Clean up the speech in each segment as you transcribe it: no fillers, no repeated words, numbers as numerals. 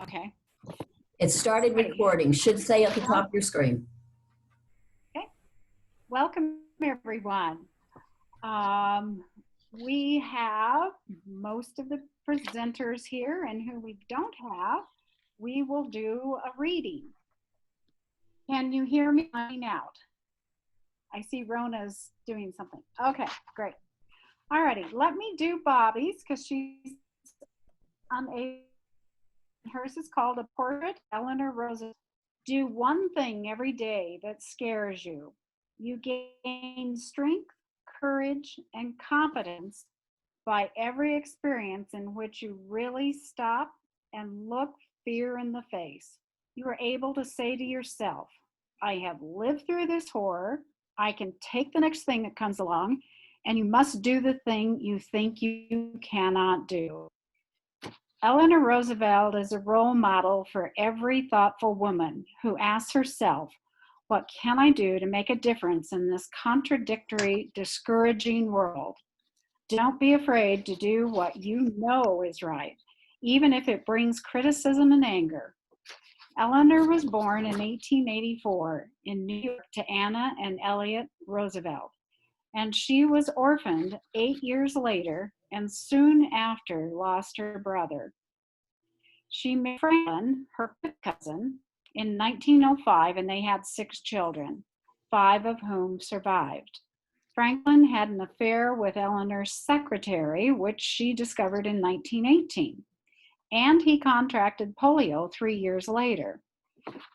Okay. It started recording. Should say at the top of your screen. Okay. Welcome, everyone. We have most of the presenters here, and who we don't have, we will do a reading. Can you hear me out? I see Rona's doing something. Okay, great. Alrighty, let me do Bobby's because she's unable. Hers is called A Portrait, Eleanor Roosevelt. Do one thing every day that scares you. You gain strength, courage, and confidence by every experience in which you really stop and look fear in the face. You are able to say to yourself, I have lived through this horror. I can take the next thing that comes along, and you must do the thing you think you cannot do. Eleanor Roosevelt is a role model for every thoughtful woman who asks herself, what can I do to make a difference in this contradictory, discouraging world? Don't be afraid to do what you know is right, even if it brings criticism and anger. Eleanor was born in 1884 in New York to Anna and Elliot Roosevelt, and she was orphaned 8 years later and soon after lost her brother. She married Franklin, her cousin, in 1905, and they had 6 children, 5 of whom survived. Franklin had an affair with Eleanor's secretary, which she discovered in 1918, and he contracted polio 3 years later.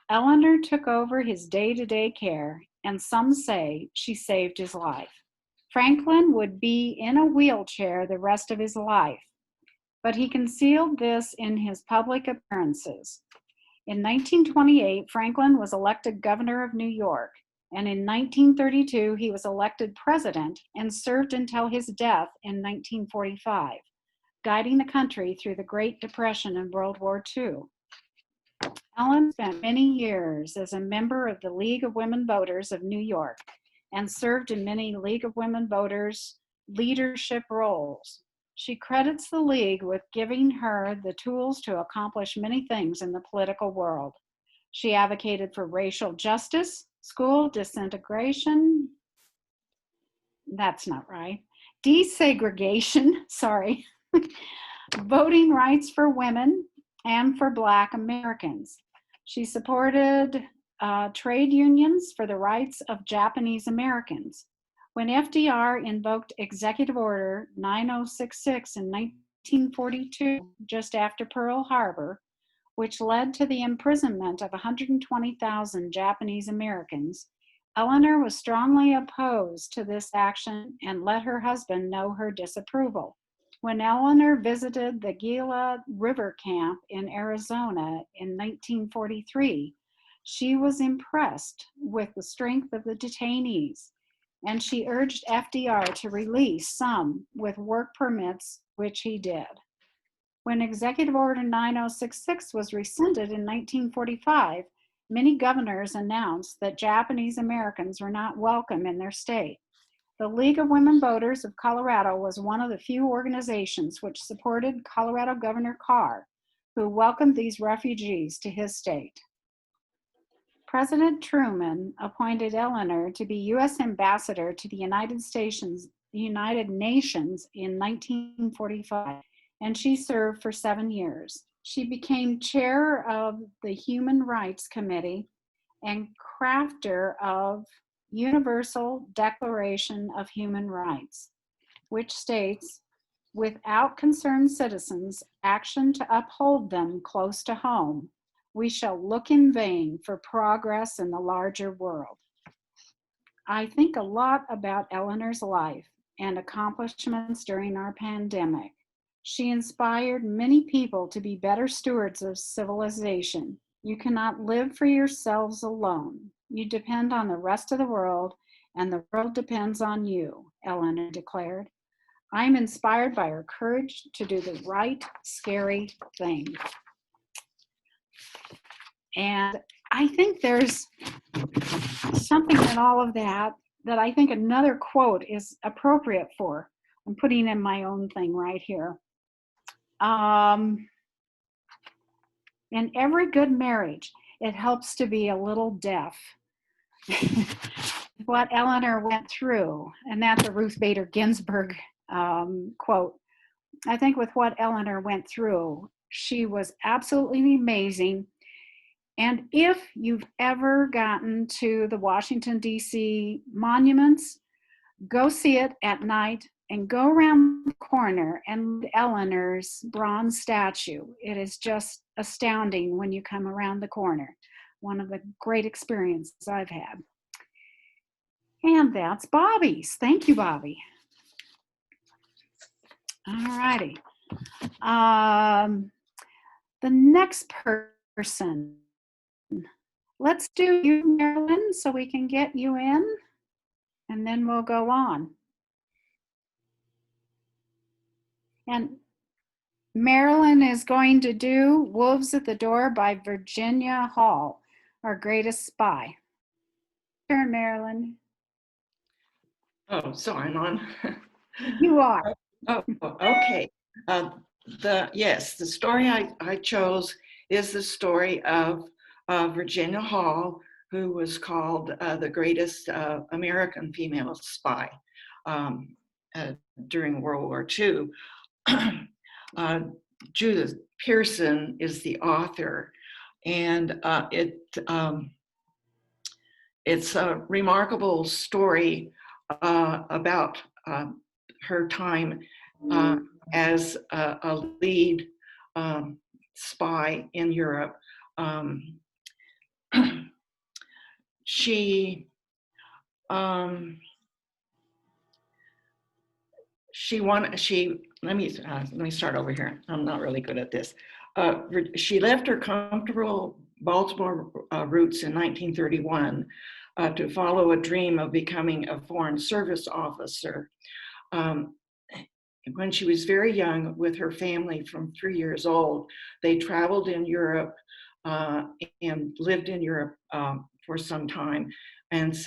Eleanor took over his day-to-day care, and some say she saved his life. Franklin would be in a wheelchair the rest of his life, but he concealed this in his public appearances. In 1928, Franklin was elected governor of New York, and in 1932, he was elected president and served until his death in 1945, guiding the country through the Great Depression and World War II. Ellen spent many years as a member of the League of Women Voters of New York and served in many League of Women Voters leadership roles. She credits the League with giving her the tools to accomplish many things in the political world. She advocated for racial justice, school disintegration, that's not right, desegregation, sorry, voting rights for women and for Black Americans. She supported trade unions for the rights of Japanese Americans. When FDR invoked Executive Order 9066 in 1942, just after Pearl Harbor, which led to the imprisonment of 120,000 Japanese Americans, Eleanor was strongly opposed to this action and let her husband know her disapproval. When Eleanor visited the Gila River Camp in Arizona in 1943, she was impressed with the strength of the detainees, and she urged FDR to release some with work permits, which he did. When Executive Order 9066 was rescinded in 1945, many governors announced that Japanese Americans were not welcome in their state. The League of Women Voters of Colorado was one of the few organizations which supported Colorado Governor Carr, who welcomed these refugees to his state. President Truman appointed Eleanor to be U.S. Ambassador to the United Nations in 1945, and she served for 7 years. She became chair of the Human Rights Committee and crafter of Universal Declaration of Human Rights, which states, without concerned citizens, action to uphold them close to home, we shall look in vain for progress in the larger world. I think a lot about Eleanor's life and accomplishments during our pandemic. She inspired many people to be better stewards of civilization. You cannot live for yourselves alone. You depend on the rest of the world, and the world depends on you, Eleanor declared. I am inspired by her courage to do the right, scary thing. And I think there's something in all of that that I think another quote is appropriate for. I'm putting in my own thing right here. In every good marriage, it helps to be a little deaf. What Eleanor went through, and that's a Ruth Bader Ginsburg quote. I think with what Eleanor went through, she was absolutely amazing. And if you've ever gotten to the Washington, D.C. monuments, go see it at night and go around the corner and Eleanor's bronze statue. It is just astounding when you come around the corner. One of the great experiences I've had. And that's Bobby's. Thank you, Bobby. All righty. The next person. Let's do you, Marilyn, so we can get you in, and then we'll go on. And Marilyn is going to do Wolves at the Door by Virginia Hall, Our Greatest Spy. Turn, Marilyn. Oh, so I'm on. You are. Oh, okay. The story I chose is the story of Virginia Hall, who was called the greatest American female spy during World War II. Judith Pearson is the author, and it's a remarkable story about her time as a lead spy in Europe. She let me start over here. I'm not really good at this. She left her comfortable Baltimore roots in 1931 to follow a dream of becoming a foreign service officer. When she was very young, with her family from 3 years old, they traveled in Europe and lived in Europe for some time. And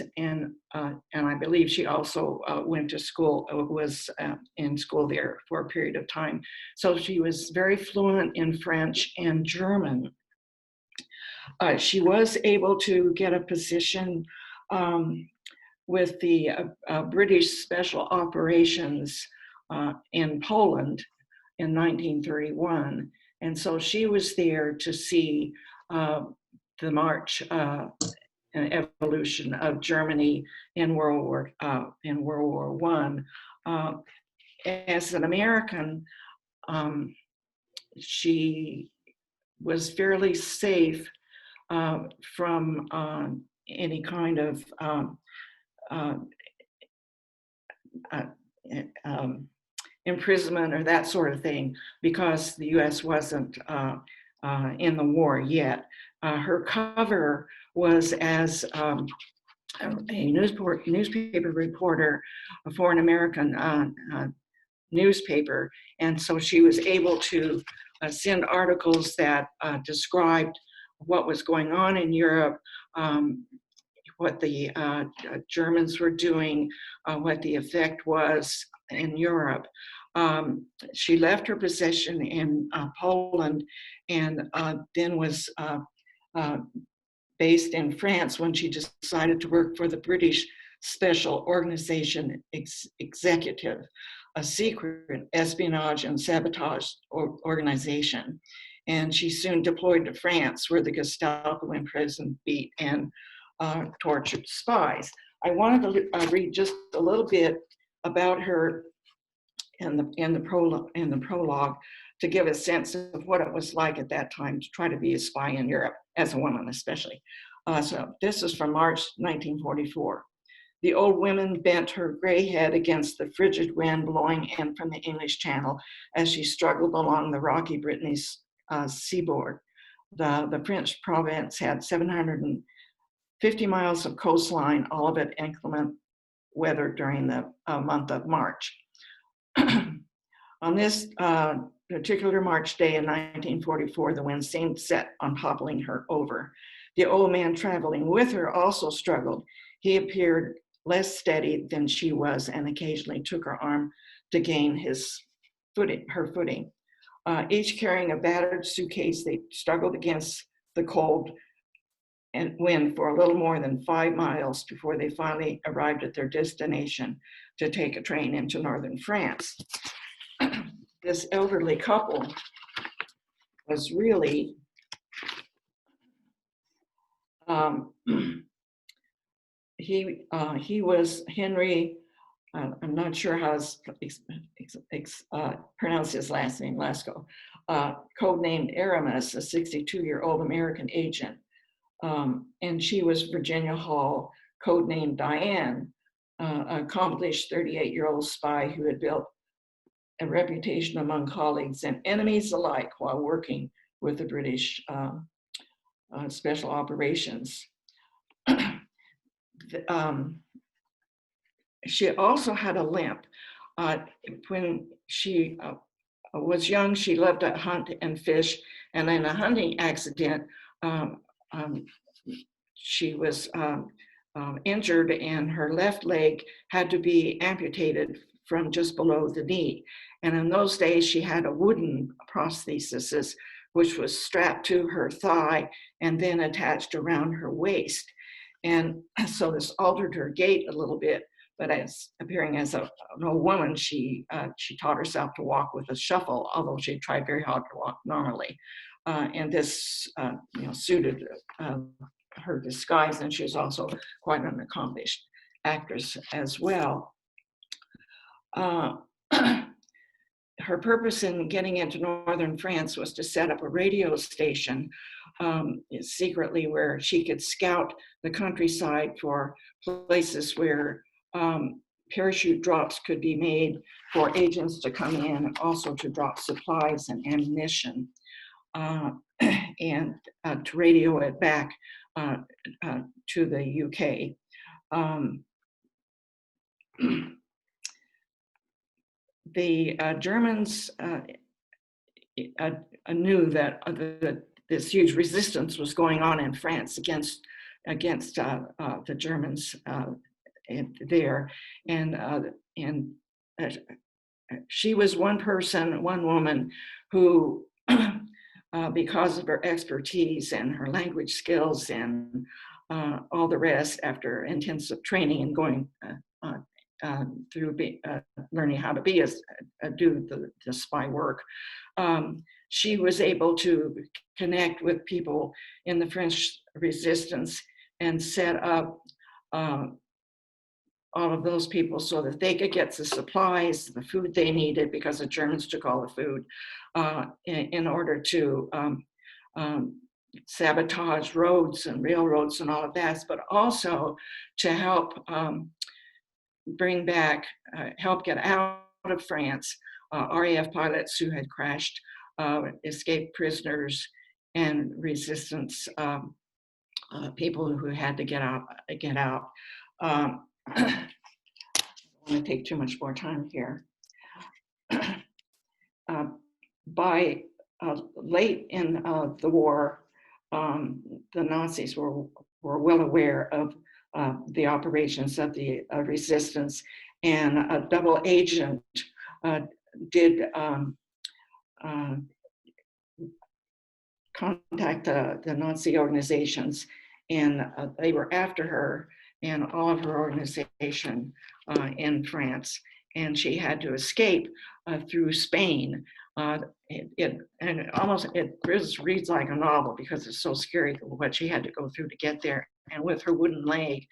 I believe she also went to school, was in school there for a period of time. So she was very fluent in French and German. She was able to get a position with the British Special Operations in Poland in 1931. And so she was there to see the march and evolution of Germany in World War I. As an American, she was fairly safe from any kind of imprisonment or that sort of thing, because the U.S. wasn't in the war yet. Her cover was as a newspaper reporter for an American newspaper, and so she was able to send articles that described what was going on in Europe, what the Germans were doing, what the effect was in Europe. She left her position in Poland and then was based in France when she decided to work for the British Special Organization Executive, a secret espionage and sabotage organization. And she soon deployed to France, where the Gestapo imprisoned, beat, and tortured spies. I wanted to read just a little bit about her in the prologue to give a sense of what it was like at that time to try to be a spy in Europe, as a woman especially. So this is from March 1944. The old woman bent her gray head against the frigid wind blowing in from the English Channel as she struggled along the rocky Brittany's seaboard. The French province had 750 miles of coastline, all of it inclement weather during the month of March. On this particular March day in 1944, the wind seemed set on toppling her over. The old man traveling with her also struggled. He appeared less steady than she was and occasionally took her arm to gain her footing. Each carrying a battered suitcase, they struggled against the cold and wind for a little more than 5 miles before they finally arrived at their destination to take a train into northern France. This elderly couple was really he was Henry. I'm not sure how to pronounce his last name, Lasco. Codenamed Aramis, a 62-year-old American agent. And she was Virginia Hall, codenamed Diane, an accomplished 38-year-old spy who had built a reputation among colleagues and enemies alike while working with the British special operations. She also had a limp. When she was young, she loved to hunt and fish, and in a hunting accident, she was injured and her left leg had to be amputated from just below the knee. And in those days, she had a wooden prosthesis, which was strapped to her thigh and then attached around her waist. And so this altered her gait a little bit, but as appearing as an old woman, she taught herself to walk with a shuffle, although she tried very hard to walk normally. And this suited her disguise, and she was also quite an accomplished actress as well. Her purpose in getting into northern France was to set up a radio station secretly where she could scout the countryside for places where parachute drops could be made for agents to come in and also to drop supplies and ammunition and to radio it back to the UK. The Germans knew that this huge resistance was going on in France against the Germans there, and she was one woman who, because of her expertise and her language skills and all the rest, after intensive training and going through learning how to do the spy work, she was able to connect with people in the French resistance and set up all of those people so that they could get the supplies, the food they needed, because the Germans took all the food, in order to sabotage roads and railroads and all of that, but also to help bring back, help get out of France RAF pilots who had crashed, escaped prisoners, and resistance people who had to get out. I don't want to take too much more time here. By late in the war, the Nazis were well aware of the operations of the resistance, and a double agent did contact the Nazi organizations, and they were after her and all of her organization in France, and she had to escape through Spain. It reads like a novel because it's so scary what she had to go through to get there. And with her wooden leg,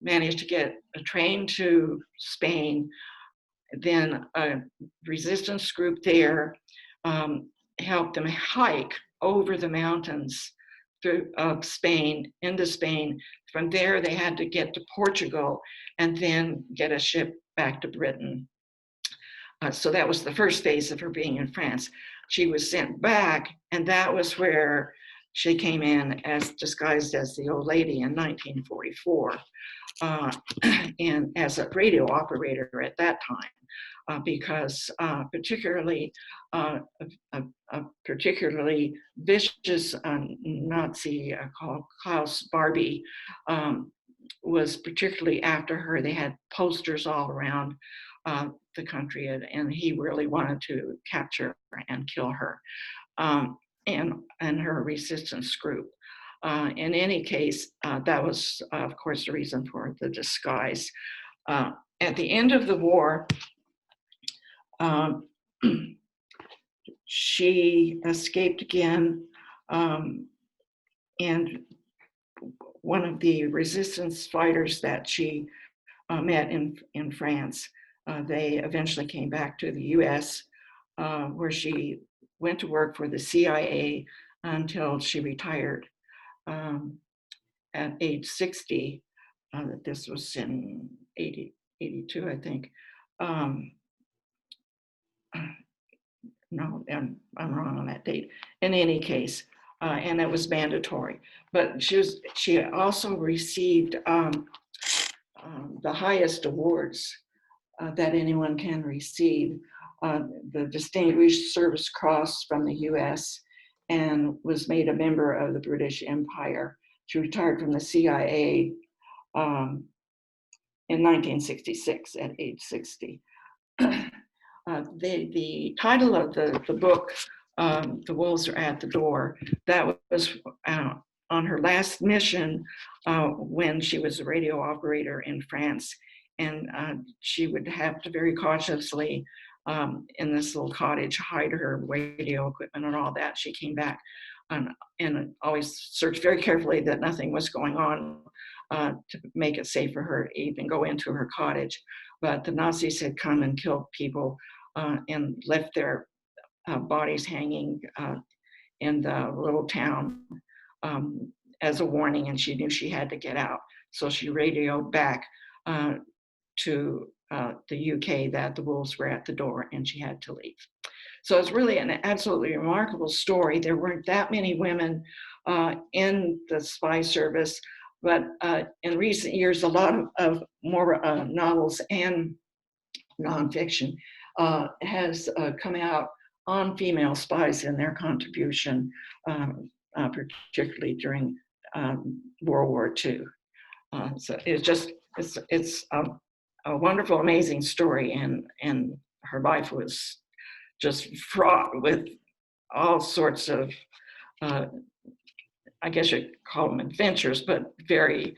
managed to get a train to Spain. Then a resistance group there helped them hike over the mountains through Spain, into Spain. From there, they had to get to Portugal and then get a ship back to Britain. So that was the first phase of her being in France. She was sent back, and that was where she came in as disguised as the old lady in 1944, and as a radio operator at that time, because particularly a particularly vicious Nazi called Klaus Barbie was particularly after her. They had posters all around the country, and he really wanted to capture and kill her and her resistance group. In any case, that was, of course, the reason for the disguise. At the end of the war, she escaped again, and one of the resistance fighters that she met in France, they eventually came back to the US, where she went to work for the CIA until she retired at age 60. This was in 82, I think. No, I'm wrong on that date. In any case, and it was mandatory. But she also received the highest awards that anyone can receive, the Distinguished Service Cross from the US, and was made a member of the British Empire. She retired from the CIA in 1966 at age 60. The title of the book, The Wolves Are at the Door, that was on her last mission when she was a radio operator in France. And she would have to very cautiously, in this little cottage, hide her radio equipment and all that. She came back and always searched very carefully that nothing was going on to make it safe for her to even go into her cottage. But the Nazis had come and killed people and left their bodies hanging in the little town as a warning, and she knew she had to get out. So she radioed back to the UK that the wolves were at the door and she had to leave. So it's really an absolutely remarkable story. There weren't that many women in the spy service, but in recent years, a lot of more novels and nonfiction has come out on female spies and their contribution, particularly during World War II. So it's a wonderful, amazing story, and her life was just fraught with all sorts of, I guess you'd call them adventures, but very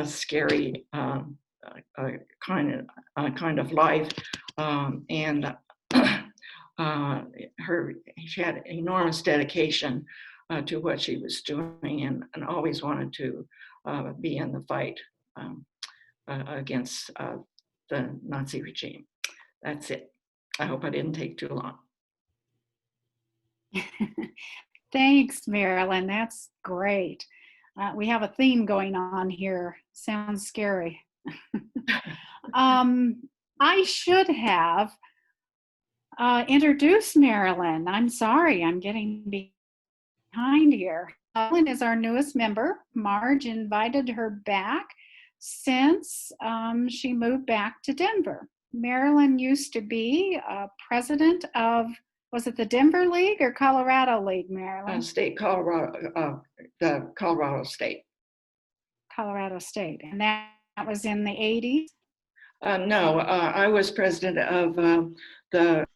scary kind of life. And she had enormous dedication to what she was doing, and always wanted to be in the fight against the Nazi regime. That's it. I hope I didn't take too long. Thanks, Marilyn. That's great. We have a theme going on here. Sounds scary. I should have introduced Marilyn. I'm sorry, I'm getting behind here. Marilyn is our newest member. Marge invited her back since she moved back to Denver. Marilyn used to be president of, was it the Denver League or Colorado League, Marilyn? Colorado, the Colorado State. Colorado State, and that was in the 80s? No, I was president of the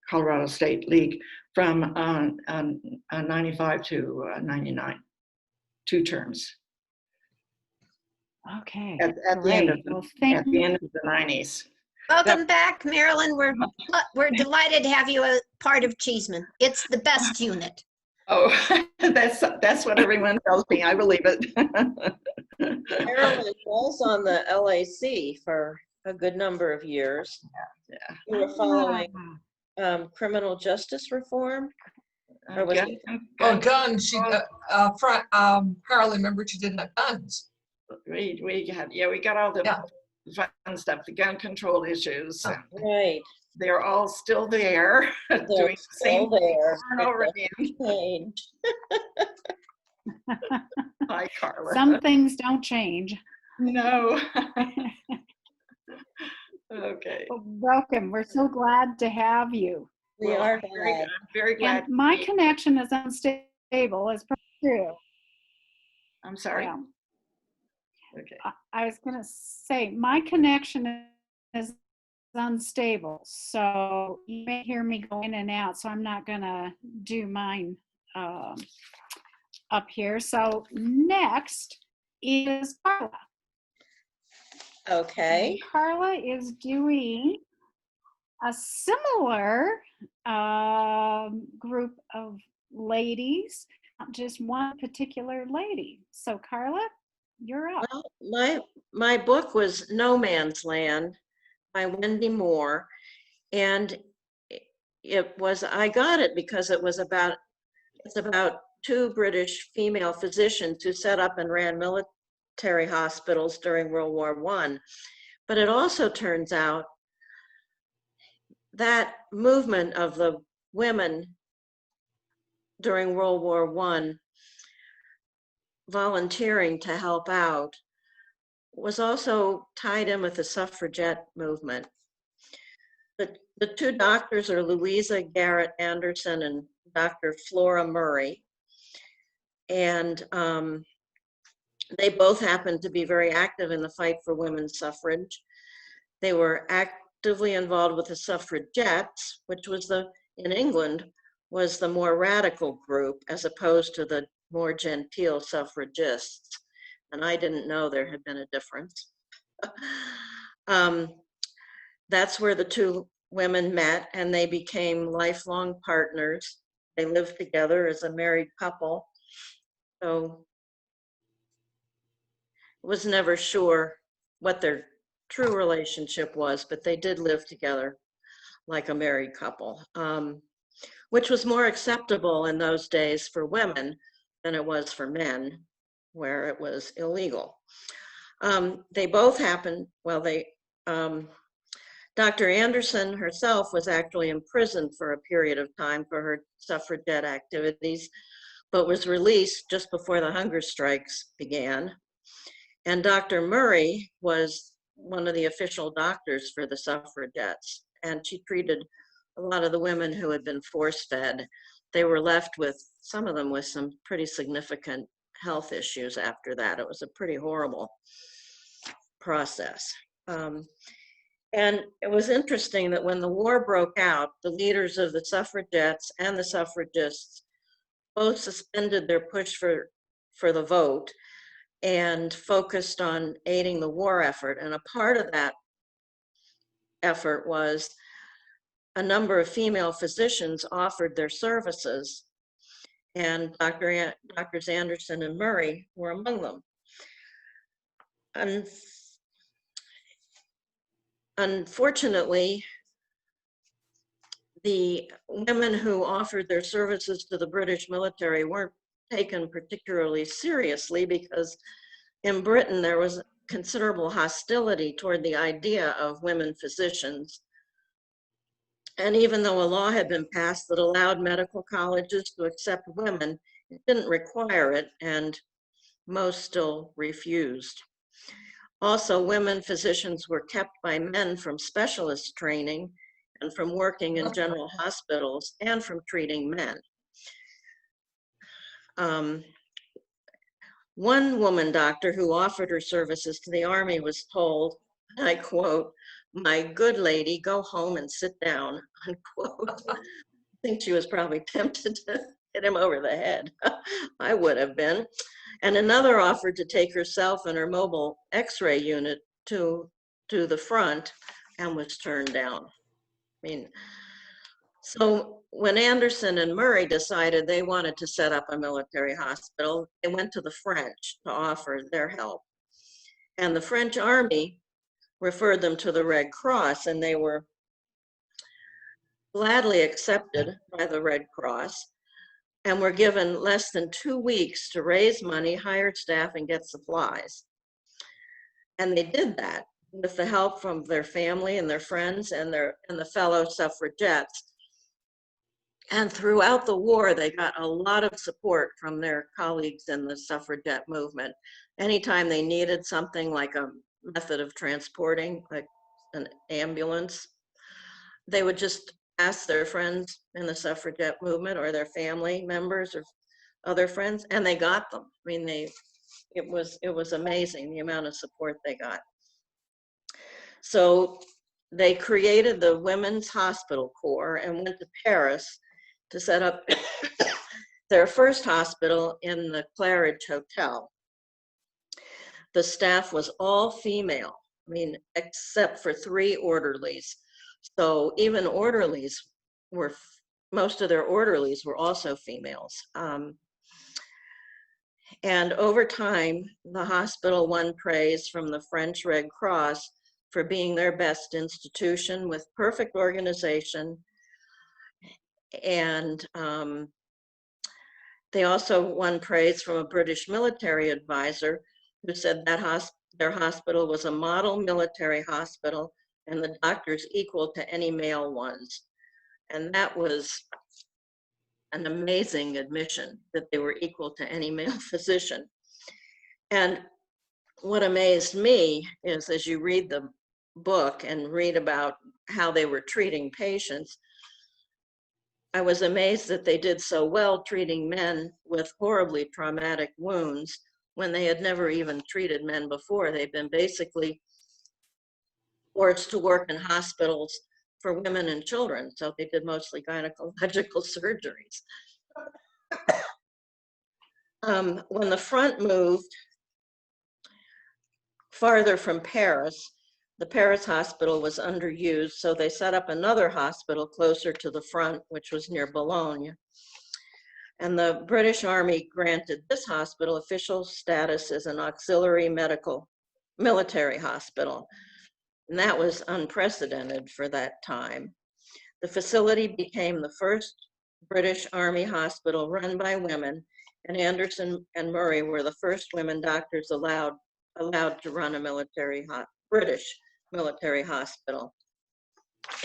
Colorado State League from 95 to 99, 2 terms. Okay, at the end of the 90s. Welcome back, Marilyn. We're delighted to have you a part of Cheesman. It's the best unit. Oh, that's what everyone tells me. I believe it. Carolyn was on the LAC for a good number of years. Yeah. You were following criminal justice reform. Or was it? Guns. She Carolyn, remember she did have guns. We got all the fun stuff, the gun control issues. Right. They're all still there, doing the same thing over and over again. Hi, Carla. Some things don't change. No. Okay. Well, welcome. We're so glad to have you. We are glad. I'm very glad. And my connection is unstable, as per true. I'm sorry. Yeah. Okay. I was going to say, my connection is unstable, so you may hear me go in and out, so I'm not gonna do mine up here. So next is Carla. Okay. And Carla is doing a similar group of ladies, not just one particular lady. So Carla, you're up. Well, my book was No Man's Land by Wendy Moore, and I got it because it's about two British female physicians who set up and ran military hospitals during World War I. But it also turns out that movement of the women during World War I volunteering to help out was also tied in with the suffragette movement. The two doctors are Louisa Garrett Anderson and Dr. Flora Murray. And they both happened to be very active in the fight for women's suffrage. They were actively involved with the suffragettes, which was in England, was the more radical group as opposed to the more genteel suffragists. And I didn't know there had been a difference. That's where the two women met, and they became lifelong partners. They lived together as a married couple. So I was never sure what their true relationship was, but they did live together like a married couple, which was more acceptable in those days for women than it was for men, where it was illegal. They both happened, Dr. Anderson herself was actually imprisoned for a period of time for her suffragette activities, but was released just before the hunger strikes began. And Dr. Murray was one of the official doctors for the suffragettes, and she treated a lot of the women who had been force-fed. They were left with, some of them with some pretty significant health issues after that. It was a pretty horrible process. And it was interesting that when the war broke out, the leaders of the suffragettes and the suffragists both suspended their push for the vote and focused on aiding the war effort. And a part of that effort was a number of female physicians offered their services, and Drs. Anderson and Murray were among them. And unfortunately, the women who offered their services to the British military weren't taken particularly seriously, because in Britain there was considerable hostility toward the idea of women physicians. And even though a law had been passed that allowed medical colleges to accept women, it didn't require it, and most still refused. Also, women physicians were kept by men from specialist training and from working in general hospitals and from treating men. One woman doctor who offered her services to the Army was told, and I quote, "My good lady, go home and sit down," unquote. I think she was probably tempted to hit him over the head. I would have been. And another offered to take herself and her mobile X-ray unit to the front and was turned down. I mean, so when Anderson and Murray decided they wanted to set up a military hospital, they went to the French to offer their help. And the French Army referred them to the Red Cross, and they were gladly accepted by the Red Cross and were given less than 2 weeks to raise money, hire staff, and get supplies. And they did that with the help from their family and their friends and the fellow suffragettes. And throughout the war, they got a lot of support from their colleagues in the suffragette movement. Anytime they needed something like a method of transporting, like an ambulance, they would just ask their friends in the suffragette movement or their family members or other friends, and they got them. I mean, it was amazing the amount of support they got. So they created the Women's Hospital Corps and went to Paris to set up their first hospital in the Claridge Hotel. The staff was all female, I mean, except for 3 orderlies. So even orderlies were, most of their orderlies were also females. And over time, the hospital won praise from the French Red Cross for being their best institution with perfect organization. And they also won praise from a British military advisor who said that their hospital was a model military hospital and the doctors equal to any male ones. And that was an amazing admission, that they were equal to any male physician. And what amazed me is, as you read the book and read about how they were treating patients, I was amazed that they did so well treating men with horribly traumatic wounds when they had never even treated men before. They've been basically forced to work in hospitals for women and children, so they did mostly gynecological surgeries. When the front moved farther from Paris, the Paris hospital was underused, so they set up another hospital closer to the front, which was near Boulogne. And the British Army granted this hospital official status as an auxiliary military hospital. And that was unprecedented for that time. The facility became the first British Army hospital run by women, and Anderson and Murray were the first women doctors allowed to run a British military hospital.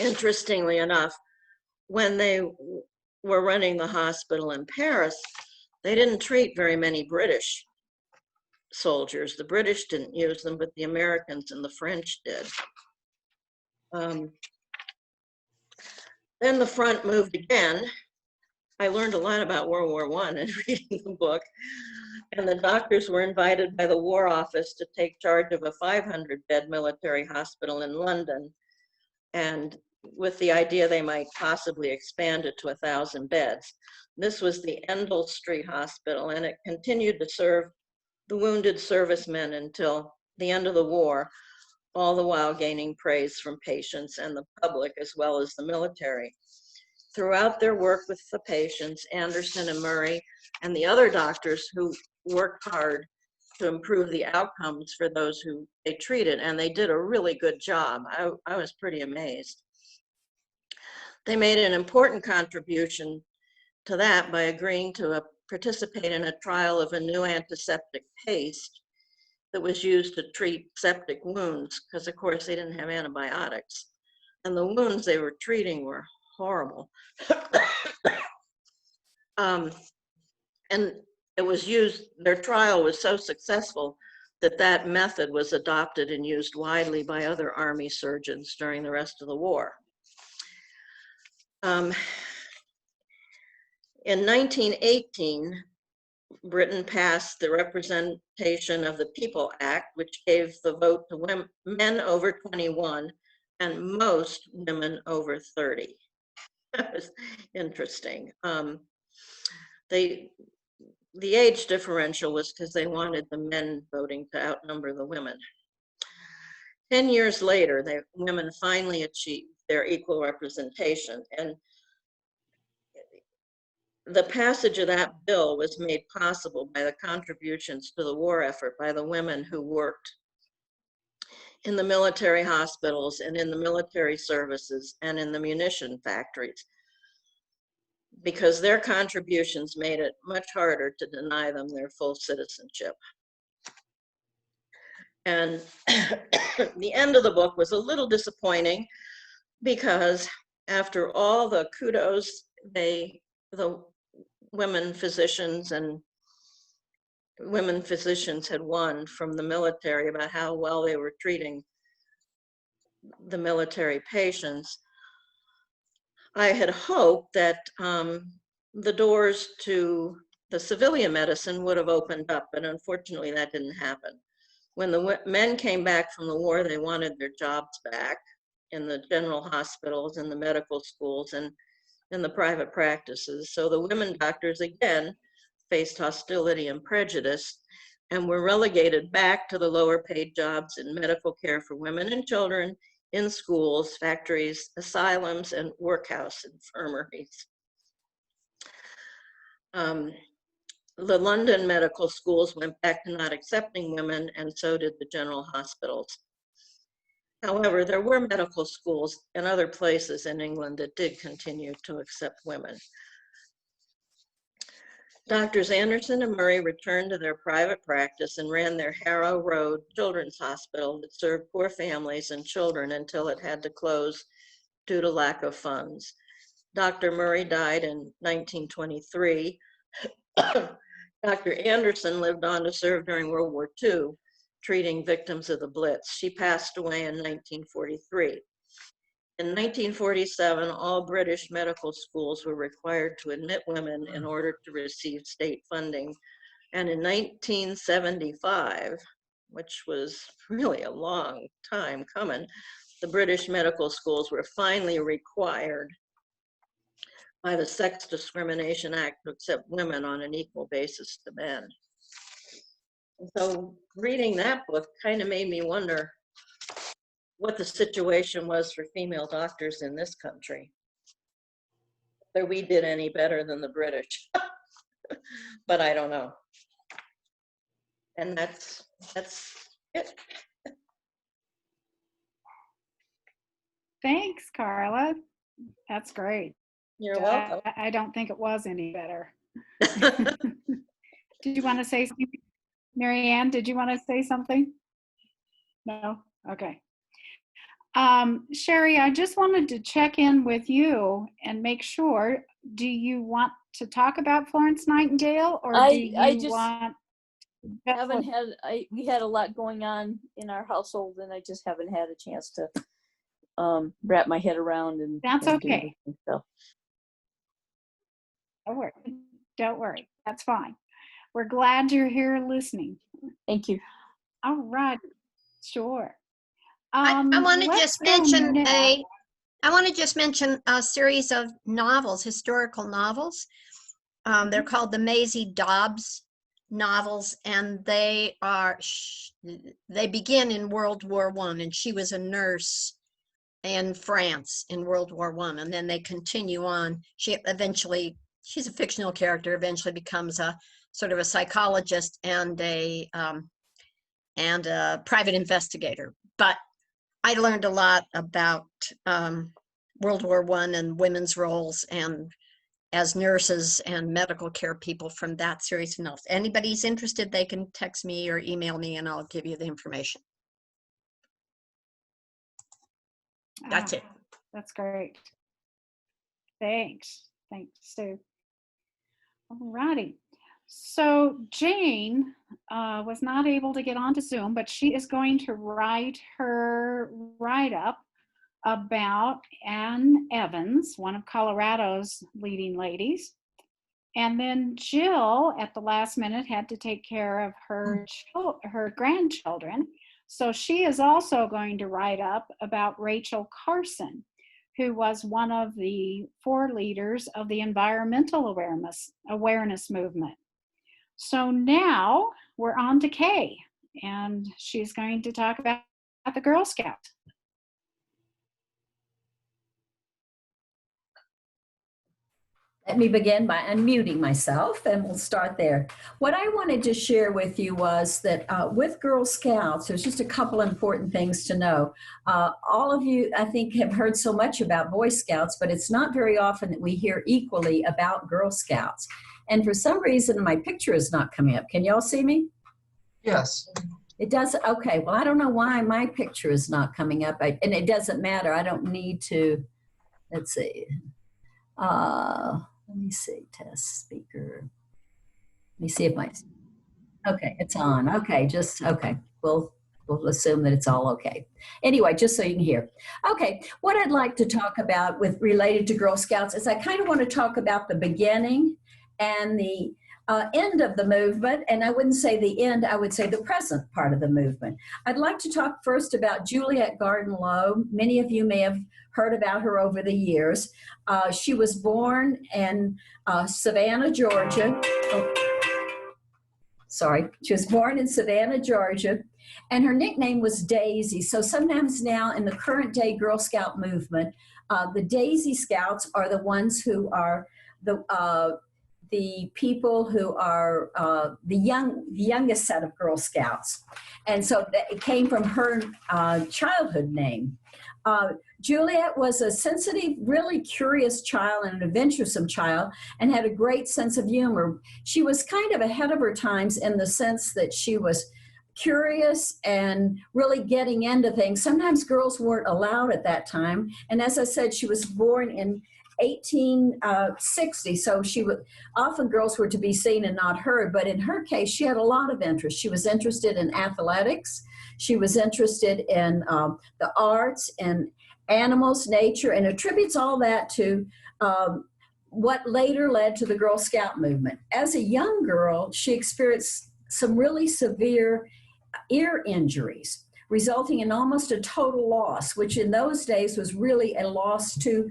Interestingly enough, when they were running the hospital in Paris, they didn't treat very many British soldiers. The British didn't use them, but the Americans and the French did. Then the front moved again. I learned a lot about World War I in reading the book. And the doctors were invited by the War Office to take charge of a 500-bed military hospital in London, and with the idea they might possibly expand it to 1,000 beds. This was the Endell Street Hospital, and it continued to serve the wounded servicemen until the end of the war, all the while gaining praise from patients and the public as well as the military. Throughout their work with the patients, Anderson and Murray and the other doctors who worked hard to improve the outcomes for those who they treated, and they did a really good job. I was pretty amazed. They made an important contribution to that by agreeing to participate in a trial of a new antiseptic paste that was used to treat septic wounds, because of course they didn't have antibiotics. And the wounds they were treating were horrible. And it was used, their trial was so successful that that method was adopted and used widely by other Army surgeons during the rest of the war. In 1918, Britain passed the Representation of the People Act, which gave the vote to men over 21 and most women over 30. That was interesting. The age differential was because they wanted the men voting to outnumber the women. 10 years later, women finally achieved their equal representation, and the passage of that bill was made possible by the contributions to the war effort by the women who worked in the military hospitals and in the military services and in the munition factories, because their contributions made it much harder to deny them their full citizenship. And the end of the book was a little disappointing, because after all the kudos the women physicians had won from the military about how well they were treating the military patients, I had hoped that the doors to the civilian medicine would have opened up, but unfortunately that didn't happen. When the men came back from the war, they wanted their jobs back. in the general hospitals, in the medical schools, and in the private practices. So the women doctors, again, faced hostility and prejudice and were relegated back to the lower paid jobs in medical care for women and children, in schools, factories, asylums, and workhouse infirmaries. The London medical schools went back to not accepting women, and so did the general hospitals. However, there were medical schools and other places in England that did continue to accept women. Doctors Anderson and Murray returned to their private practice and ran their Harrow Road Children's Hospital that served poor families and children until it had to close due to lack of funds. Dr. Murray died in 1923. Dr. Anderson lived on to serve during World War II, treating victims of the Blitz. She passed away in 1943. In 1947, all British medical schools were required to admit women in order to receive state funding. And in 1975, which was really a long time coming, the British medical schools were finally required by the Sex Discrimination Act to accept women on an equal basis to men. And so reading that book kind of made me wonder what the situation was for female doctors in this country. Whether we did any better than the British, but I don't know. And that's it. Thanks, Carla. That's great. You're welcome. I don't think it was any better. Did you want to say something? Mary Ann, did you want to say something? No? Okay. Sherry, I just wanted to check in with you and make sure, do you want to talk about Florence Nightingale, or do you want... We had a lot going on in our household, and I just haven't had a chance to wrap my head around and That's and okay. do so. Don't worry. That's fine. We're glad you're here listening. Thank you. All right. Sure. I want to let's just go mention now. I want to just mention a series of novels, historical novels. They're called the Maisie Dobbs novels, and they begin in World War I, and she was a nurse in France in World War I, and then they continue on. She's a fictional character, eventually becomes a sort of a psychologist and a private investigator. But I learned a lot about World War I and women's roles and as nurses and medical care people from that series of novels. Anybody's interested, they can text me or email me and I'll give you the information. That's it. That's great. Thanks. Thanks, Sue. All righty. So Jane was not able to get onto Zoom, but she is going to write her write-up about Ann Evans, one of Colorado's leading ladies. And then Jill, at the last minute, had to take care of her grandchildren. So she is also going to write up about Rachel Carson, who was one of the 4 leaders of the environmental awareness movement. So now we're on to Kay, and she's going to talk about the Girl Scouts. Let me begin by unmuting myself, and we'll start there. What I wanted to share with you was that with Girl Scouts, there's just a couple important things to know. All of you, I think, have heard so much about Boy Scouts, but it's not very often that we hear equally about Girl Scouts. And for some reason, my picture is not coming up. Can y'all see me? Yes. It does. Okay. Well, I don't know why my picture is not coming up. And it doesn't matter. I don't need to. Let's see. Let me see. Test speaker. Let me see if my. Okay, it's on. Okay, okay. We'll assume that it's all okay. Anyway, just so you can hear. Okay, what I'd like to talk about related to Girl Scouts is I kind of want to talk about the beginning and end of the movement, and I wouldn't say the end, I would say the present part of the movement. I'd like to talk first about Juliette Gordon Low. Many of you may have heard about her over the years. She was born in Savannah, Georgia. She was born in Savannah, Georgia, and her nickname was Daisy. So sometimes now in the current day Girl Scout movement, the Daisy Scouts are the ones who are the people who are the youngest set of Girl Scouts. And so it came from her childhood name. Juliette was a sensitive, really curious child and an adventuresome child and had a great sense of humor. She was kind of ahead of her times in the sense that she was curious and really getting into things. Sometimes girls weren't allowed at that time. And as I said, she was born in 1860, so often girls were to be seen and not heard, but in her case, she had a lot of interest. She was interested in athletics. She was interested in the arts and animals, nature, and attributes all that to what later led to the Girl Scout movement. As a young girl, she experienced some really severe ear injuries, resulting in almost a total loss, which in those days was really a loss to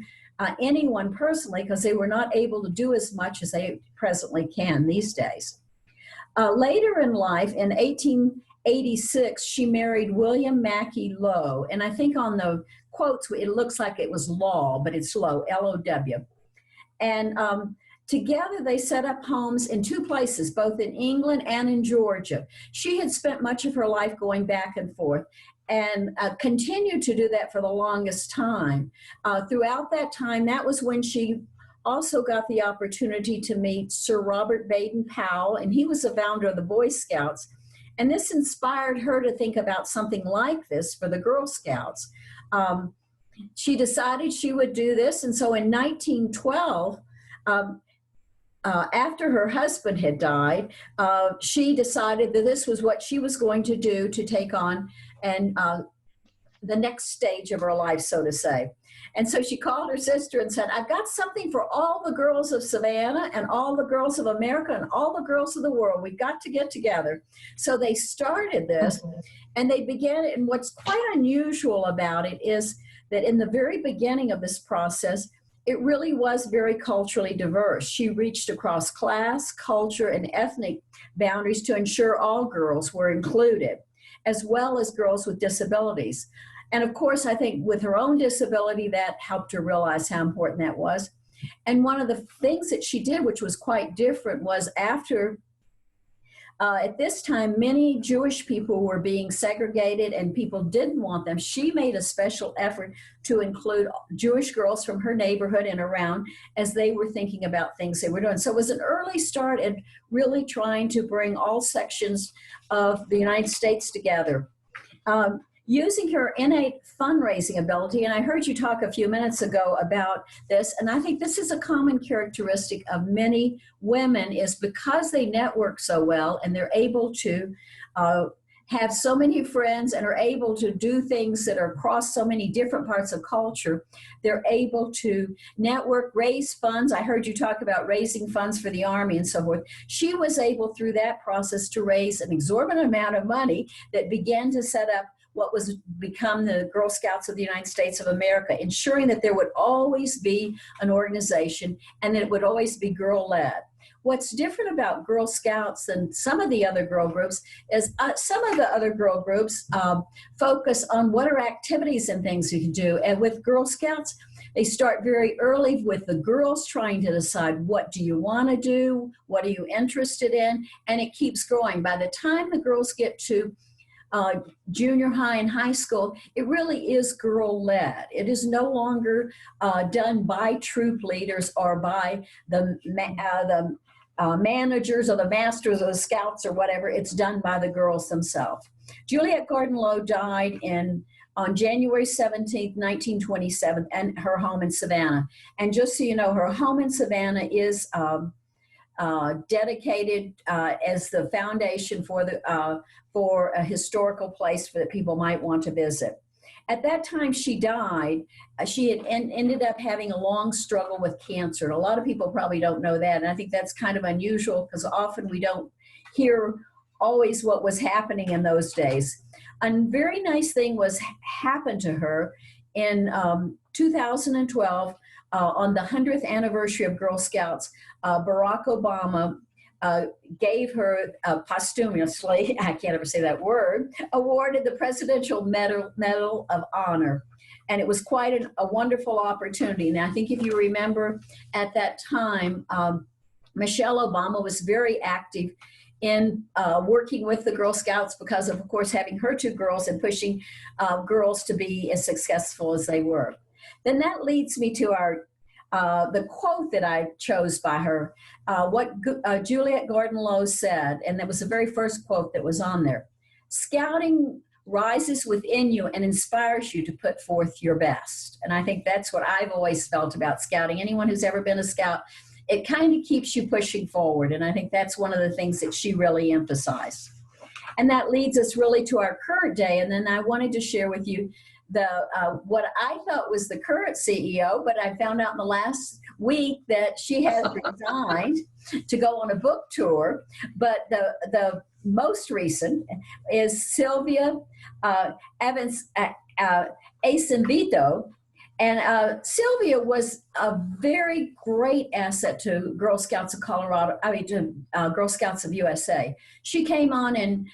anyone personally, because they were not able to do as much as they presently can these days. Later in life, in 1886, she married William Mackey Low, and I think on the quotes it looks like it was Law, but it's Low, L-O-W. And together they set up homes in two places, both in England and in Georgia. She had spent much of her life going back and forth, and continued to do that for the longest time. Throughout that time, that was when she also got the opportunity to meet Sir Robert Baden-Powell, and he was the founder of the Boy Scouts. And this inspired her to think about something like this for the Girl Scouts. She decided she would do this, and so in 1912, after her husband had died, she decided that this was what she was going to do to take on and the next stage of her life, so to say. And so she called her sister and said, I've got something for all the girls of Savannah and all the girls of America and all the girls of the world. We've got to get together. So they started this, and they began it. And what's quite unusual about it is that in the very beginning of this process, it really was very culturally diverse. She reached across class, culture, and ethnic boundaries to ensure all girls were included, as well as girls with disabilities. And of course, I think with her own disability, that helped her realize how important that was. And one of the things that she did, which was quite different, was after, at this time, many Jewish people were being segregated and people didn't want them. She made a special effort to include Jewish girls from her neighborhood and around as they were thinking about things they were doing. So it was an early start at really trying to bring all sections of the United States together. Using her innate fundraising ability, and I heard you talk a few minutes ago about this, and I think this is a common characteristic of many women, is because they network so well and they're able to have so many friends and are able to do things that are across so many different parts of culture, they're able to network, raise funds. I heard you talk about raising funds for the Army and so forth. She was able through that process to raise an exorbitant amount of money that began to set up what was become the Girl Scouts of the United States of America, ensuring that there would always be an organization and that it would always be girl-led. What's different about Girl Scouts than some of the other girl groups is some of the other girl groups focus on what are activities and things you can do. And with Girl Scouts, they start very early with the girls trying to decide, what do you want to do? What are you interested in? And it keeps growing. By the time the girls get to junior high and high school, it really is girl-led. It is no longer done by troop leaders or by the managers or the masters of the scouts or whatever. It's done by the girls themselves. Juliette Gordon Low died on January 17th, 1927, and her home in Savannah. And just so you know, her home in Savannah is dedicated as the foundation for a historical place that people might want to visit. At that time she died, she had ended up having a long struggle with cancer. And a lot of people probably don't know that. And I think that's kind of unusual because often we don't hear always what was happening in those days. A very nice thing happened to her in 2012 on the 100th anniversary of Girl Scouts. Barack Obama gave her posthumously, I can't ever say that word, awarded the Presidential Medal of Honor. And it was quite a wonderful opportunity. And I think if you remember at that time, Michelle Obama was very active in working with the Girl Scouts because of course, having her two girls and pushing girls to be as successful as they were. Then that leads me to the quote that I chose by her, what Juliette Gordon Low said, and that was the very first quote that was on there. Scouting rises within you and inspires you to put forth your best. And I think that's what I've always felt about scouting. Anyone who's ever been a scout, it kind of keeps you pushing forward. And I think that's one of the things that she really emphasized. And that leads us really to our current day. And then I wanted to share with you what I thought was the current CEO, but I found out in the last week that she has resigned to go on a book tour. But the most recent is Sylvia Acevedo. And Sylvia was a very great asset to Girl Scouts of Colorado, to Girl Scouts of USA. She came on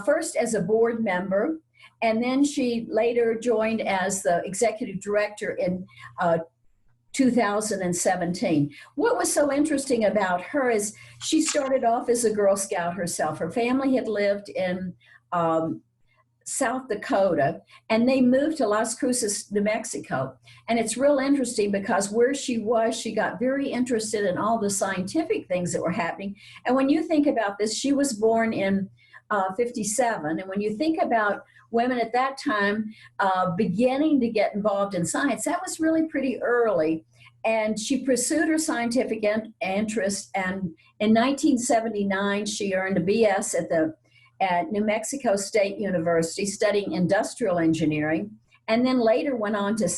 first as a board member, and then she later joined as the executive director in 2017. What was so interesting about her is she started off as a Girl Scout herself. Her family had lived in South Dakota, and they moved to Las Cruces, New Mexico. And it's real interesting because where she was, she got very interested in all the scientific things that were happening. And when you think about this, she was born in 57. And when you think about women at that time beginning to get involved in science, that was really pretty early. And she pursued her scientific interest. And in 1979, she earned a BS at New Mexico State University studying industrial engineering, and then later went on to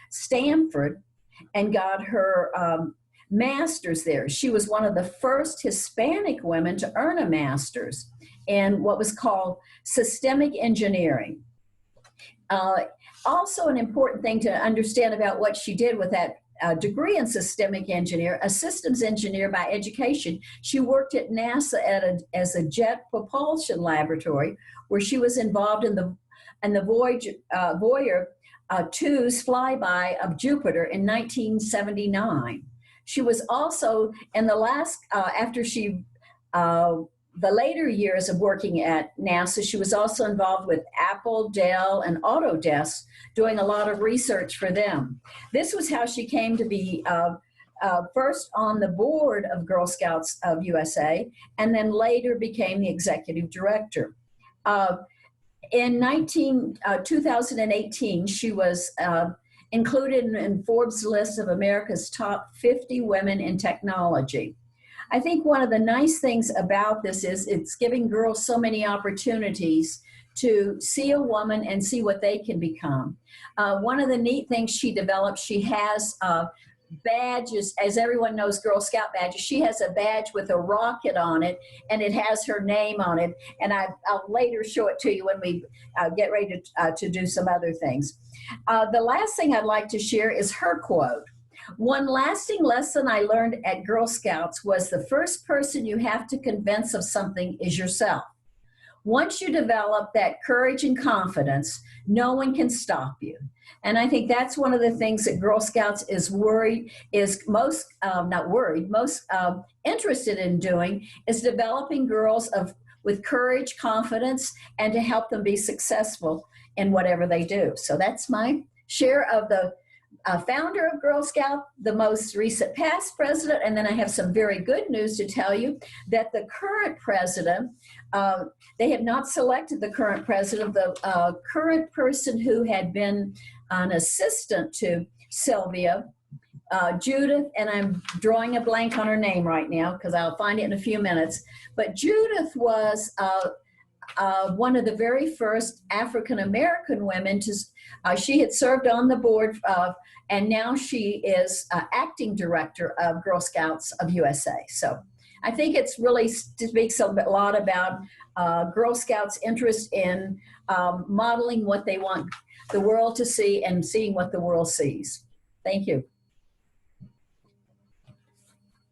Stanford and got her master's there. She was one of the first Hispanic women to earn a master's in what was called systemic engineering. Also an important thing to understand about what she did with that degree in systemic engineer, a systems engineer by education. She worked at NASA as a jet propulsion laboratory, where she was involved in the Voyager 2's flyby of Jupiter in 1979. She was also in the last, after she, the later years of working at NASA, she was also involved with Apple, Dell, and Autodesk, doing a lot of research for them. This was how she came to be first on the board of Girl Scouts of USA, and then later became the executive director. In 2018, she was included in Forbes' list of America's top 50 women in technology. I think one of the nice things about this is it's giving girls so many opportunities to see a woman and see what they can become. One of the neat things she developed, she has badges, as everyone knows, Girl Scout badges. She has a badge with a rocket on it, and it has her name on it. And I'll later show it to you when we get ready to do some other things. The last thing I'd like to share is her quote. One lasting lesson I learned at Girl Scouts was the first person you have to convince of something is yourself. Once you develop that courage and confidence, no one can stop you. And I think that's one of the things that Girl Scouts is most interested in doing, is developing girls with courage, confidence, and to help them be successful in whatever they do. So that's my share of the founder of Girl Scout, the most recent past president, and then I have some very good news to tell you that the current president, they have not selected the current president. The current person who had been an assistant to Sylvia, Judith, and I'm drawing a blank on her name right now because I'll find it in a few minutes, but Judith was one of the very first African-American women to, she had served on the board and now she is acting director of Girl Scouts of USA. So I think it's really speaks a lot about Girl Scouts' interest in modeling what they want the world to see and seeing what the world sees. Thank you.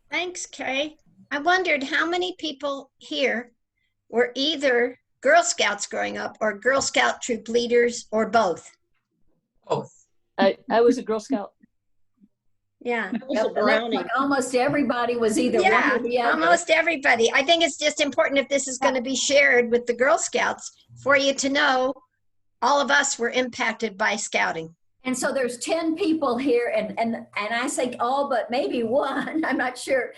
Thanks, Kay. I wondered how many people here were either Girl Scouts growing up or Girl Scout troop leaders or both. Both. I was a Girl Scout. Yeah. I was a brownie. Like almost everybody was either Yeah, one or the other. almost everybody. I think it's just important if this is going to be shared with the Girl Scouts for you to know all of us were impacted by scouting. And so there's 10 people here, and I think all but maybe one, I'm not sure,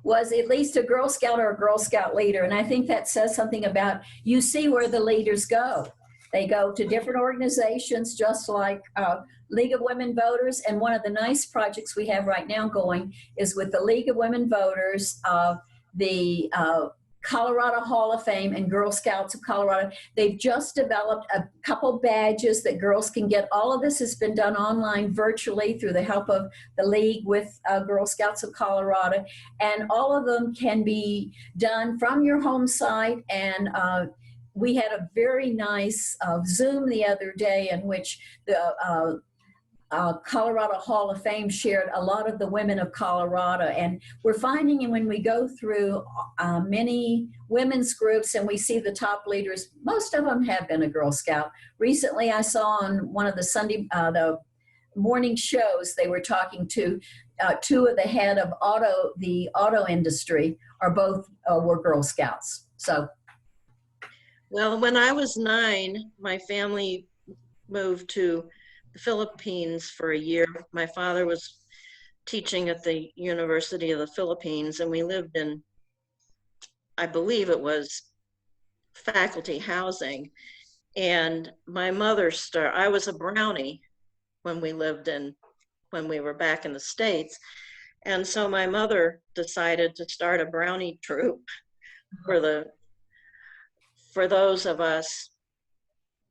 was at least a Girl Scout or a Girl Scout leader. And I think that says something about, you see where the leaders go. They go to different organizations, just like League of Women Voters. And one of the nice projects we have right now going is with the League of Women Voters, the Colorado Hall of Fame and Girl Scouts of Colorado. They've just developed a couple badges that girls can get. All of this has been done online virtually through the help of the League with Girl Scouts of Colorado. And all of them can be done from your home site. And we had a very nice Zoom the other day in which the Colorado Hall of Fame shared a lot of the women of Colorado. And we're finding, and when we go through many women's groups and we see the top leaders, most of them have been a Girl Scout. Recently, I saw on one of the the morning shows, they were talking to two of the head of the auto industry are both were Girl Scouts. So. Well, when I was 9, my family moved to the Philippines for a year. My father was teaching at the University of the Philippines, and we lived in, I believe it was faculty housing. And my mother I was a brownie when we were back in the States. And so my mother decided to start a brownie troop for those of us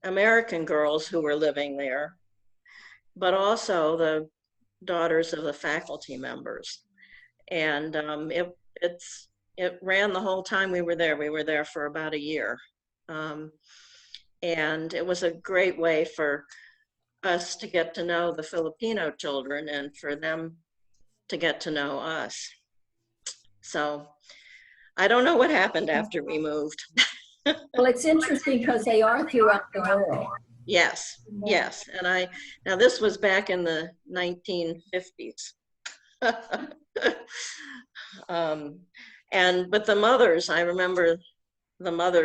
American girls who were living there, but also the daughters of the faculty members. And it ran the whole time we were there. We were there for about a year. And it was a great way for us to get to know the Filipino children and for them to get to know us. So I don't know what happened after we moved. Well, it's interesting because they are throughout the world. Yes, yes. And now this was back in the 1950s. But the mothers, I remember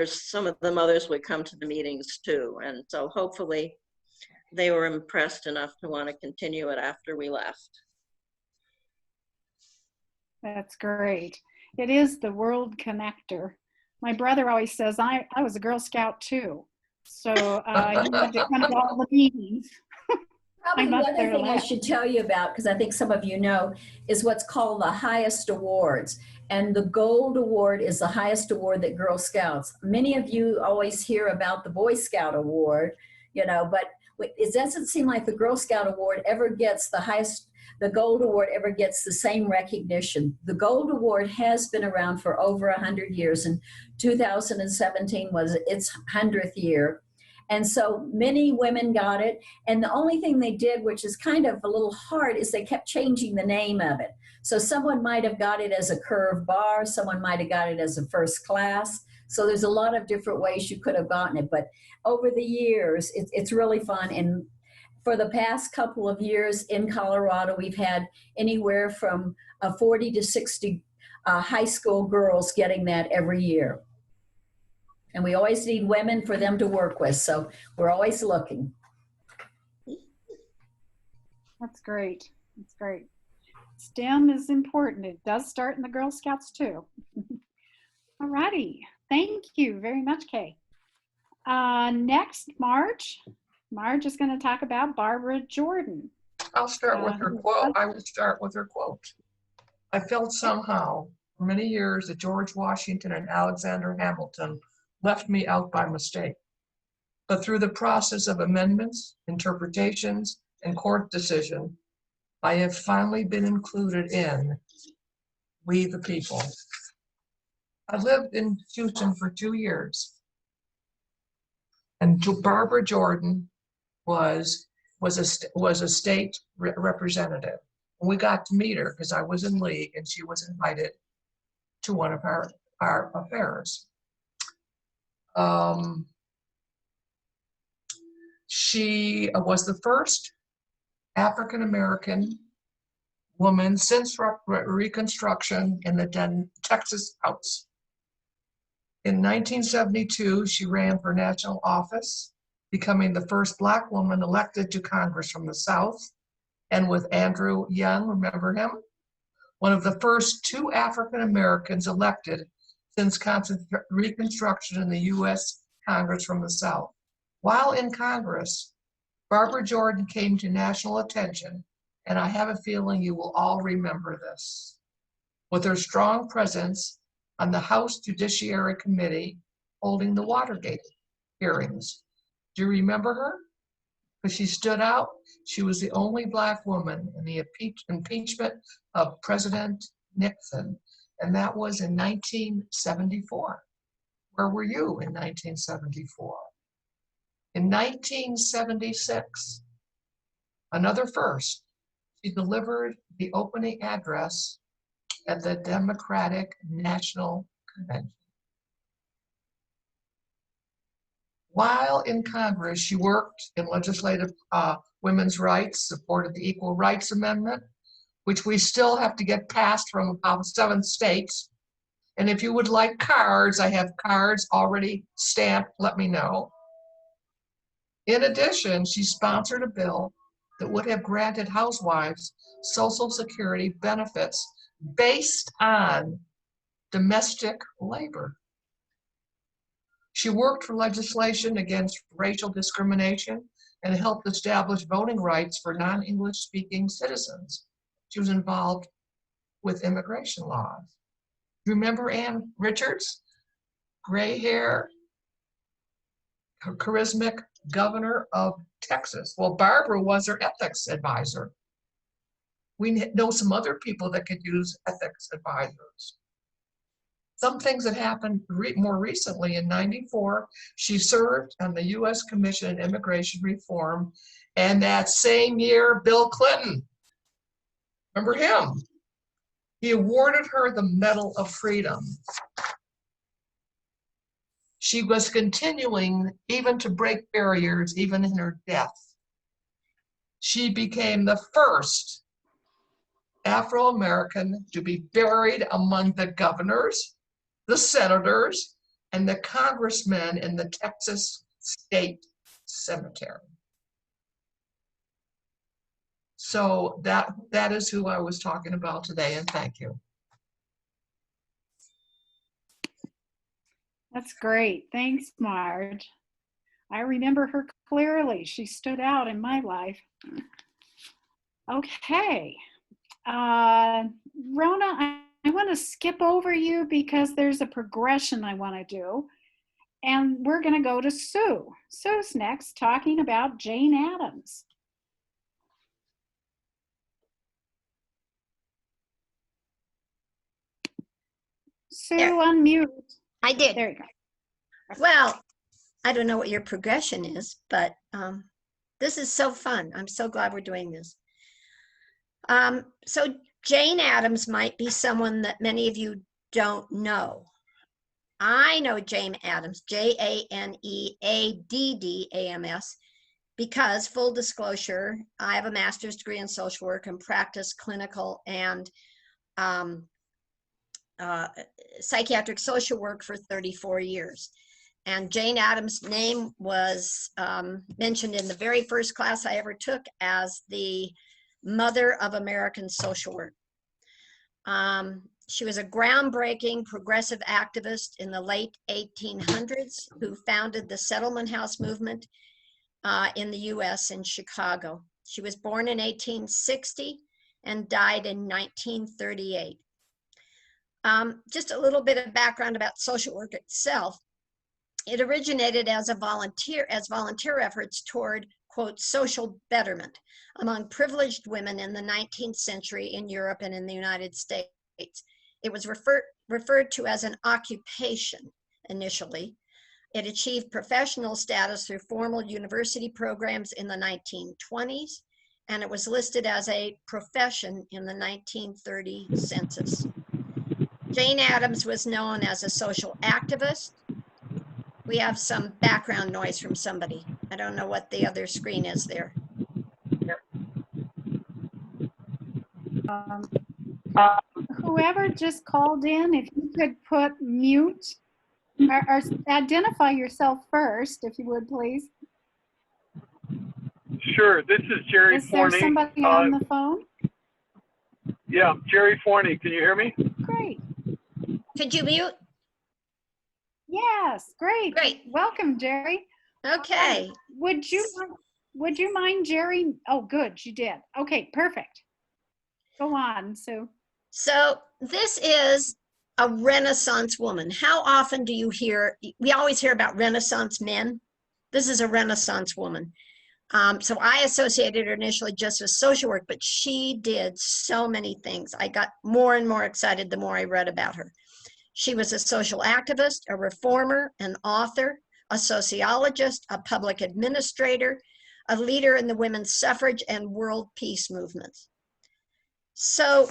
some of the mothers would come to the meetings too. And so hopefully they were impressed enough to want to continue it after we left. That's great. It is the world connector. My brother always says, I was a Girl Scout too. So you need to come to all the meetings. Probably the other thing I should tell you about, because I think some of you know, is what's called the highest awards. And the Gold Award is the highest award that Girl Scouts. Many of you always hear about the Boy Scout Award, but it doesn't seem like the Girl Scout Award ever gets the Gold Award ever gets the same recognition. The Gold Award has been around for over 100 years, and 2017 was its 100th year. And so many women got it. And the only thing they did, which is kind of a little hard, is they kept changing the name of it. So someone might have got it as a curved bar. Someone might have got it as a first class. So there's a lot of different ways you could have gotten it. But over the years, it's really fun. And for the past couple of years in Colorado, we've had anywhere from 40 to 60 high school girls getting that every year. And we always need women for them to work with, so we're always looking. That's great. That's great. STEM is important. It does start in the Girl Scouts too. All righty. Thank you very much, Kay. Next, Marge is going to talk about Barbara Jordan. I'll start with her quote. I will start with her quote. I felt somehow for many years that George Washington and Alexander Hamilton left me out by mistake. But through the process of amendments, interpretations, and court decision, I have finally been included in We the People. I lived in Houston for 2 years, and Barbara Jordan was a state representative. And we got to meet her because I was in league and she was invited to one of our affairs. She was the first African-American woman since Reconstruction in the Texas House. In 1972, she ran for national office, becoming the first Black woman elected to Congress from the South, and with Andrew Young, remember him? One of the first 2 African Americans elected since Reconstruction in the U.S. Congress from the South. While in Congress, Barbara Jordan came to national attention, and I have a feeling you will all remember this. With her strong presence on the House Judiciary Committee holding the Watergate hearings. Do you remember her? Because she stood out. She was the only Black woman in the impeachment of President Nixon, and that was in 1974. Where were you in 1974? In 1976, another first, she delivered the opening address at the Democratic National Convention. While in Congress, she worked in legislative women's rights, supported the Equal Rights Amendment, which we still have to get passed from about 7 states. And if you would like cards, I have cards already stamped, let me know. In addition, she sponsored a bill that would have granted housewives Social Security benefits based on domestic labor. She worked for legislation against racial discrimination and helped establish voting rights for non-English speaking citizens. She was involved with immigration laws. Remember Ann Richards? Gray hair, charismatic governor of Texas. Well, Barbara was her ethics advisor. We know some other people that could use ethics advisors. Some things that happened more recently in '94, she served on the U.S. Commission on Immigration Reform, and that same year, Bill Clinton, remember him? He awarded her the Medal of Freedom. She was continuing even to break barriers, even in her death. She became the first Afro-American to be buried among the governors, the senators, and the congressmen in the Texas State Cemetery. So that is who I was talking about today, and thank you. That's great. Thanks, Marge. I remember her clearly. She stood out in my life. Okay. Rona, I want to skip over you because there's a progression I want to do. And we're going to go to Sue. Sue's next, talking about Jane Addams. Sue, There. unmute. I did. There you go. Well, I don't know what your progression is, but this is so fun. I'm so glad we're doing this. So Jane Addams might be someone that many of you don't know. I know Jane Addams, Janeaddams, because full disclosure, I have a master's degree in social work and practice clinical and psychiatric social work for 34 years. And Jane Addams' name was mentioned in the very first class I ever took as the mother of American social work. She was a groundbreaking progressive activist in the late 1800s who founded the Settlement House movement in the US in Chicago. She was born in 1860 and died in 1938. Just a little bit of background about social work itself. It originated as volunteer efforts toward, quote, social betterment among privileged women in the 19th century in Europe and in the United States. It was referred to as an occupation initially. It achieved professional status through formal university programs in the 1920s, and it was listed as a profession in the 1930 census. Jane Addams was known as a social activist. We have some background noise from somebody. I don't know what the other screen is there. Whoever just called in, if you could put mute or identify yourself first, if you would, please. Sure, this is Jerry Is there Forney. somebody on the phone? Yeah, Jerry Forney. Can you hear me? Great. Could you mute? Yes, great. Great. Welcome, Jerry. Okay. Would you mind, Jerry? Oh, good, you did. Okay, perfect. Go on, Sue. So this is a Renaissance woman. How often do you hear, we always hear about Renaissance men. This is a Renaissance woman. So I associated her initially just with social work, but she did so many things. I got more and more excited the more I read about her. She was a social activist, a reformer, an author, a sociologist, a public administrator, a leader in the women's suffrage and world peace movements. So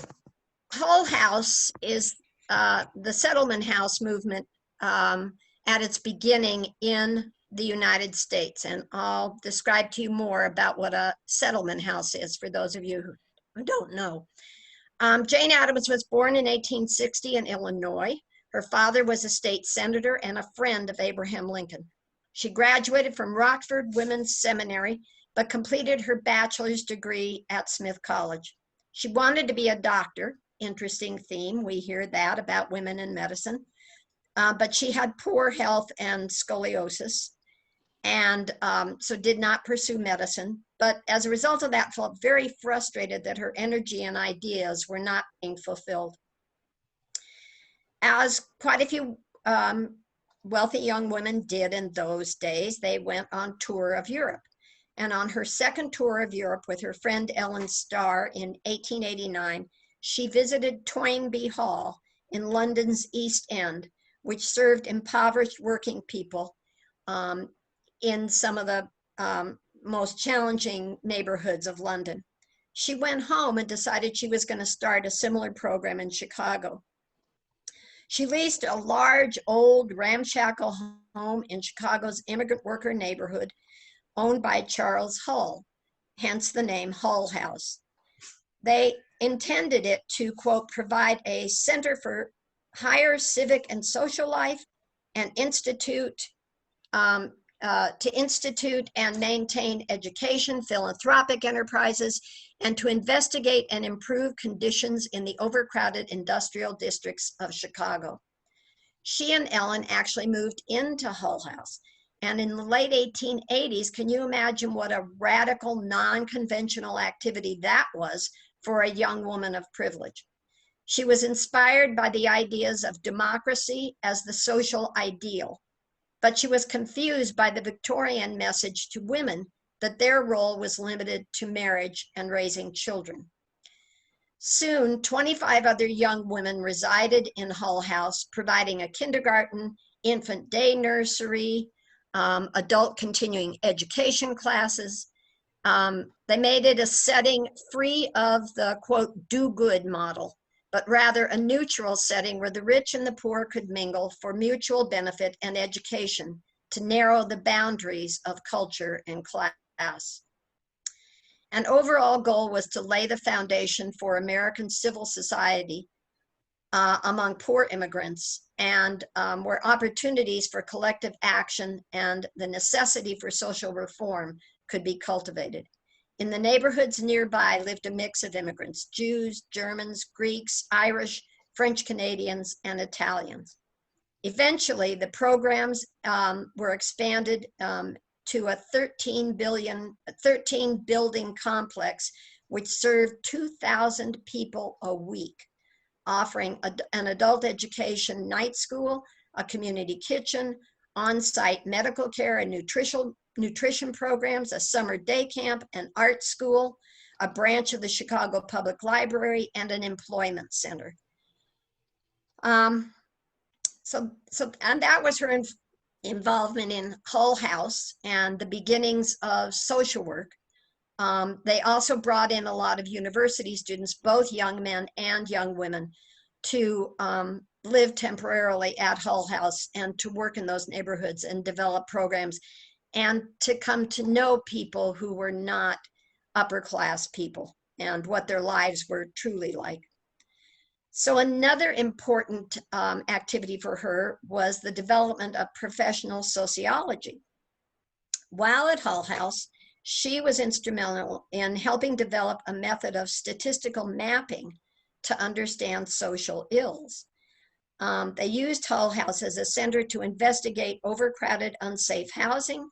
Hull House is the settlement house movement at its beginning in the United States. And I'll describe to you more about what a settlement house is for those of you who don't know. Jane Addams was born in 1860 in Illinois. Her father was a state senator and a friend of Abraham Lincoln. She graduated from Rockford Women's Seminary, but completed her bachelor's degree at Smith College. She wanted to be a doctor. Interesting theme, we hear that about women in medicine. But she had poor health and scoliosis, and so did not pursue medicine. But as a result of that, felt very frustrated that her energy and ideas were not being fulfilled. As quite a few wealthy young women did in those days, they went on tour of Europe. And on her second tour of Europe with her friend Ellen Starr in 1889, she visited Toynbee Hall in London's East End, which served impoverished working people in some of the most challenging neighborhoods of London. She went home and decided she was going to start a similar program in Chicago. She leased a large, old, ramshackle home in Chicago's immigrant worker neighborhood owned by Charles Hull, hence the name Hull House. They intended it to, quote, provide a center for higher civic and social life and to institute and maintain education, philanthropic enterprises, and to investigate and improve conditions in the overcrowded industrial districts of Chicago. She and Ellen actually moved into Hull House. And in the late 1880s, can you imagine what a radical, non-conventional activity that was for a young woman of privilege? She was inspired by the ideas of democracy as the social ideal, but she was confused by the Victorian message to women that their role was limited to marriage and raising children. Soon, 25 other young women resided in Hull House, providing a kindergarten, infant day nursery, adult continuing education classes. They made it a setting free of the, quote, do-good model, but rather a neutral setting where the rich and the poor could mingle for mutual benefit and education to narrow the boundaries of culture and class. An overall goal was to lay the foundation for American civil society among poor immigrants, and where opportunities for collective action and the necessity for social reform could be cultivated. In the neighborhoods nearby lived a mix of immigrants: Jews, Germans, Greeks, Irish, French Canadians, and Italians. Eventually, the programs were expanded to a 13 building complex, which served 2,000 people a week, offering an adult education night school, a community kitchen, on-site medical care and nutrition programs, a summer day camp, an art school, a branch of the Chicago Public Library, and an employment center. And that was her involvement in Hull House and the beginnings of social work. They also brought in a lot of university students, both young men and young women, to live temporarily at Hull House and to work in those neighborhoods and develop programs and to come to know people who were not upper class people and what their lives were truly like. So another important activity for her was the development of professional sociology. While at Hull House, she was instrumental in helping develop a method of statistical mapping to understand social ills. They used Hull House as a center to investigate overcrowded, unsafe housing,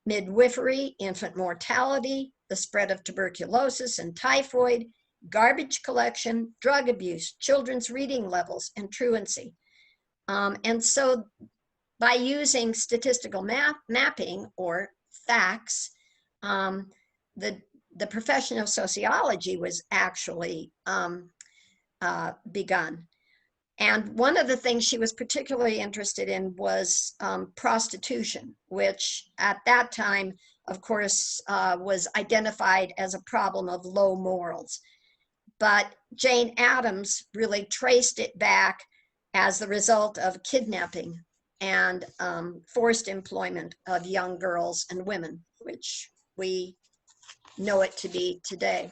midwifery, infant mortality, the spread of tuberculosis and typhoid, garbage collection, drug abuse, children's reading levels, and truancy. And so by using statistical mapping or facts, the profession of sociology was actually begun. And one of the things she was particularly interested in was prostitution, which at that time, of course, was identified as a problem of low morals. But Jane Addams really traced it back as the result of kidnapping and forced employment of young girls and women, which we know it to be today.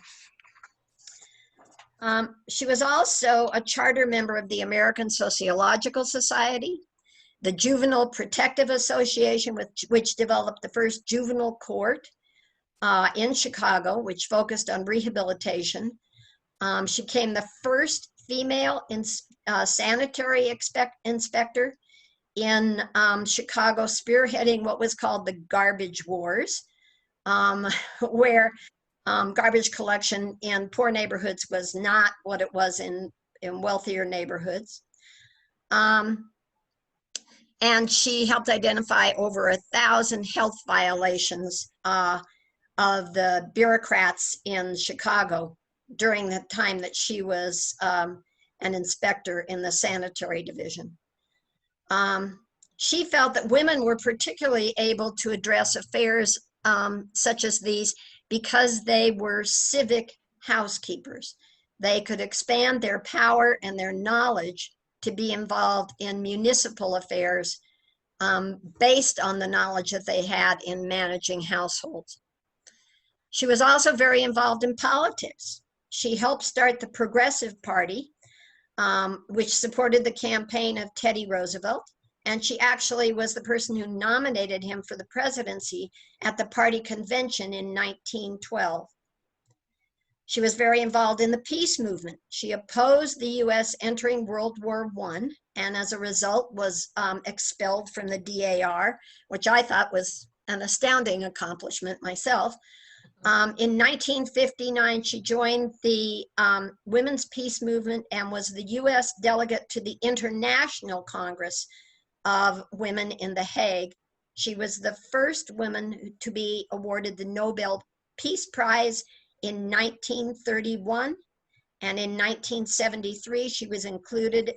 She was also a charter member of the American Sociological Society, the Juvenile Protective Association, which developed the first juvenile court in Chicago, which focused on rehabilitation. She became the first female sanitary inspector in Chicago, spearheading what was called the garbage wars, where garbage collection in poor neighborhoods was not what it was in wealthier neighborhoods. And she helped identify over 1,000 health violations of the bureaucrats in Chicago during the time that she was an inspector in the sanitary division. She felt that women were particularly able to address affairs such as these because they were civic housekeepers. They could expand their power and their knowledge to be involved in municipal affairs based on the knowledge that they had in managing households. She was also very involved in politics. She helped start the Progressive Party, which supported the campaign of Teddy Roosevelt. And she actually was the person who nominated him for the presidency at the party convention in 1912. She was very involved in the peace movement. She opposed the US entering World War I, and as a result was expelled from the DAR, which I thought was an astounding accomplishment myself. In 1959, she joined the Women's Peace Movement and was the US delegate to the International Congress of Women in The Hague. She was the first woman to be awarded the Nobel Peace Prize in 1931, and in 1973 she was included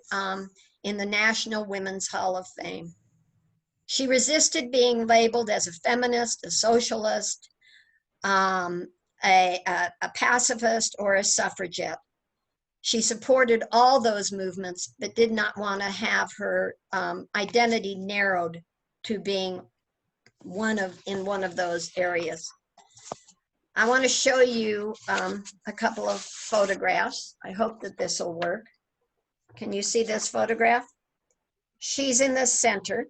in the National Women's Hall of Fame. She resisted being labeled as a feminist, a socialist, a pacifist, or a suffragette. She supported all those movements, but did not want to have her identity narrowed to being in one of those areas. I want to show you a couple of photographs. I hope that this will work. Can you see this photograph? She's in the center.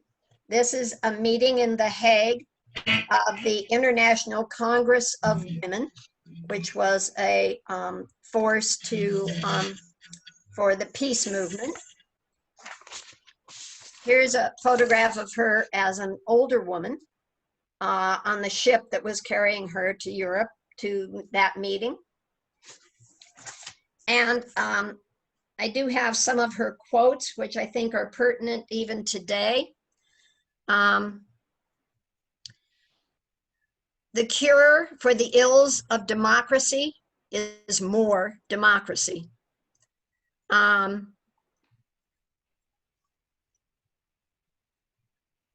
This is a meeting in The Hague of the International Congress of Women, which was a force for the peace movement. Here's a photograph of her as an older woman on the ship that was carrying her to Europe to that meeting. And I do have some of her quotes, which I think are pertinent even today. The cure for the ills of democracy is more democracy.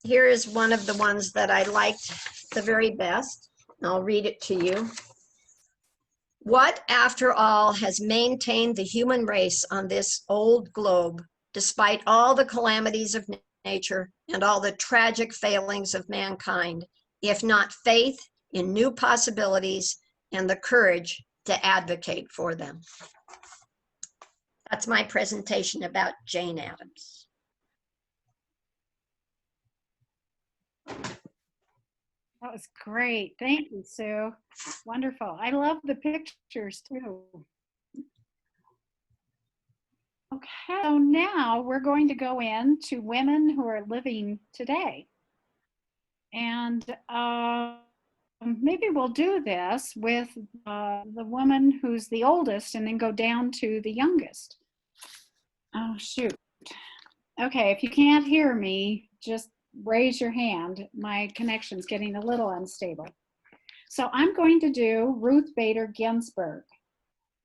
Here is one of the ones that I liked the very best. I'll read it to you. What, after all, has maintained the human race on this old globe, despite all the calamities of nature and all the tragic failings of mankind, if not faith in new possibilities and the courage to advocate for them? That's my presentation about Jane Addams. That was great. Thank you, Sue. Wonderful. I love the pictures too. Okay, so now we're going to go into women who are living today. And maybe we'll do this with the woman who's the oldest and then go down to the youngest. Oh, shoot. Okay, if you can't hear me, just raise your hand. My connection's getting a little unstable. So I'm going to do Ruth Bader Ginsburg.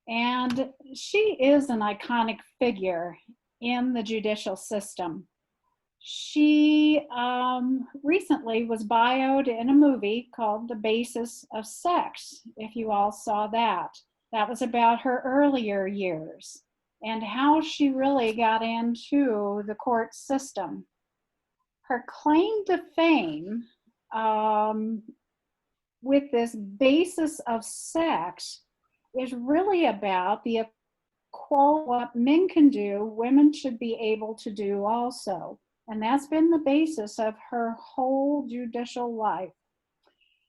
And she is an iconic figure in the judicial system. She recently was bioed in a movie called The Basis of Sex, if you all saw that. That was about her earlier years and how she really got into the court system. Her claim to fame with this basis of sex is really about the equality. What men can do, women should be able to do also. And that's been the basis of her whole judicial life.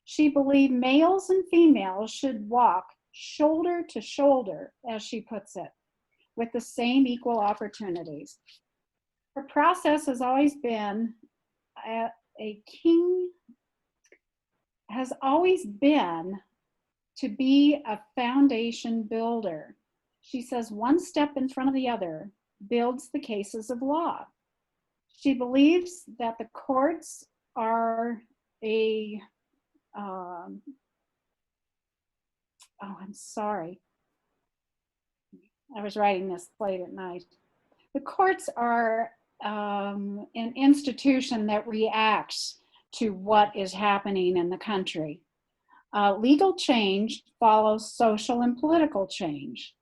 She believed males and females should walk shoulder to shoulder, as she puts it, with the same equal opportunities. Her process has always been to be a foundation builder. She says one step in front of the other builds the cases of law. She believes that the courts are I'm sorry. I was writing this late at night. The courts are an institution that reacts to what is happening in the country. Legal change follows social and political change.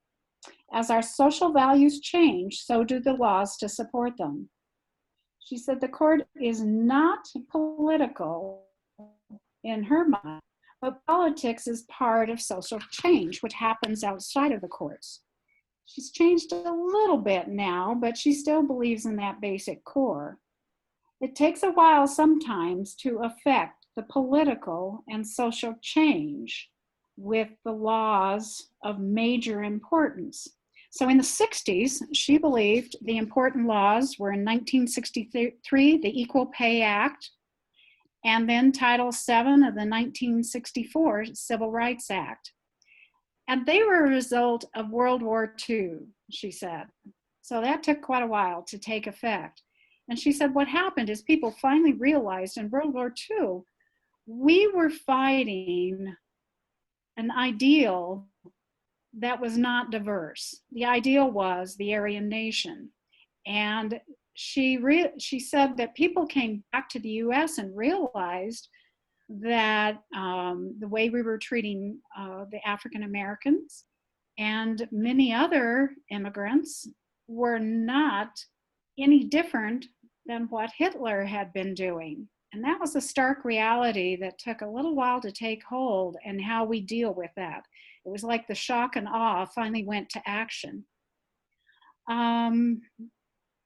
As our social values change, so do the laws to support them. She said the court is not political in her mind, but politics is part of social change, which happens outside of the courts. She's changed a little bit now, but she still believes in that basic core. It takes a while sometimes to affect the political and social change with the laws of major importance. So in the 60s, she believed the important laws were in 1963, the Equal Pay Act, and then Title VII of the 1964 Civil Rights Act. And they were a result of World War II, she said. So that took quite a while to take effect. And she said what happened is people finally realized in World War II, we were fighting an ideal that was not diverse. The ideal was the Aryan nation. And she said that people came back to the US and realized that the way we were treating the African Americans and many other immigrants were not any different than what Hitler had been doing. And that was a stark reality that took a little while to take hold, and how we deal with that. It was like the shock and awe finally went to action.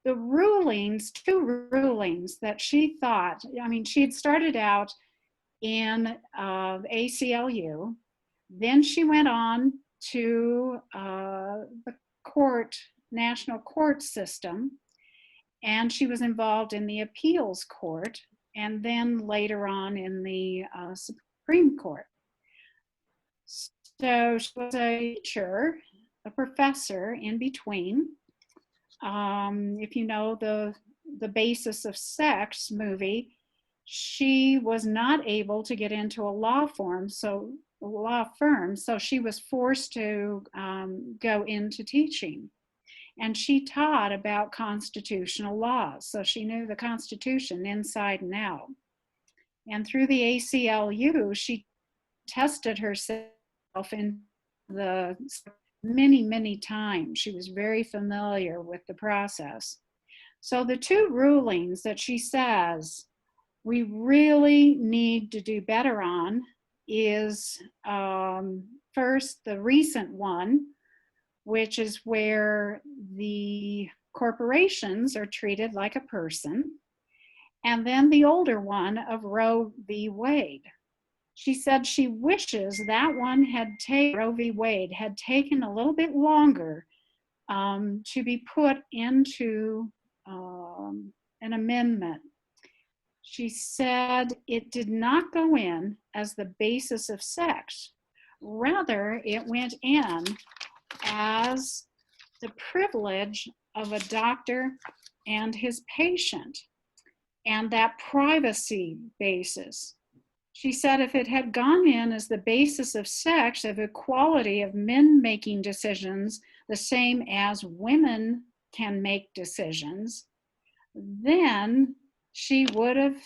The rulings, two rulings that she thought, I mean, she had started out in ACLU, then she went on to the national court system, and she was involved in the appeals court, and then later on in the Supreme Court. So she was a teacher, a professor in between. If you know the Basis of Sex movie, she was not able to get into a law firm, so she was forced to go into teaching. And she taught about constitutional laws, so she knew the Constitution inside and out. And through the ACLU, she tested herself in the many, many times. She was very familiar with the process. So the two rulings that she says we really need to do better on is first, the recent one, which is where the corporations are treated like a person, and then the older one of Roe v. Wade. She said she wishes that one Roe v. Wade had taken a little bit longer to be put into an amendment. She said it did not go in as the basis of sex. Rather, it went in as the privilege of a doctor and his patient, and that privacy basis. She said if it had gone in as the basis of sex, of equality of men making decisions the same as women can make decisions, then she would have,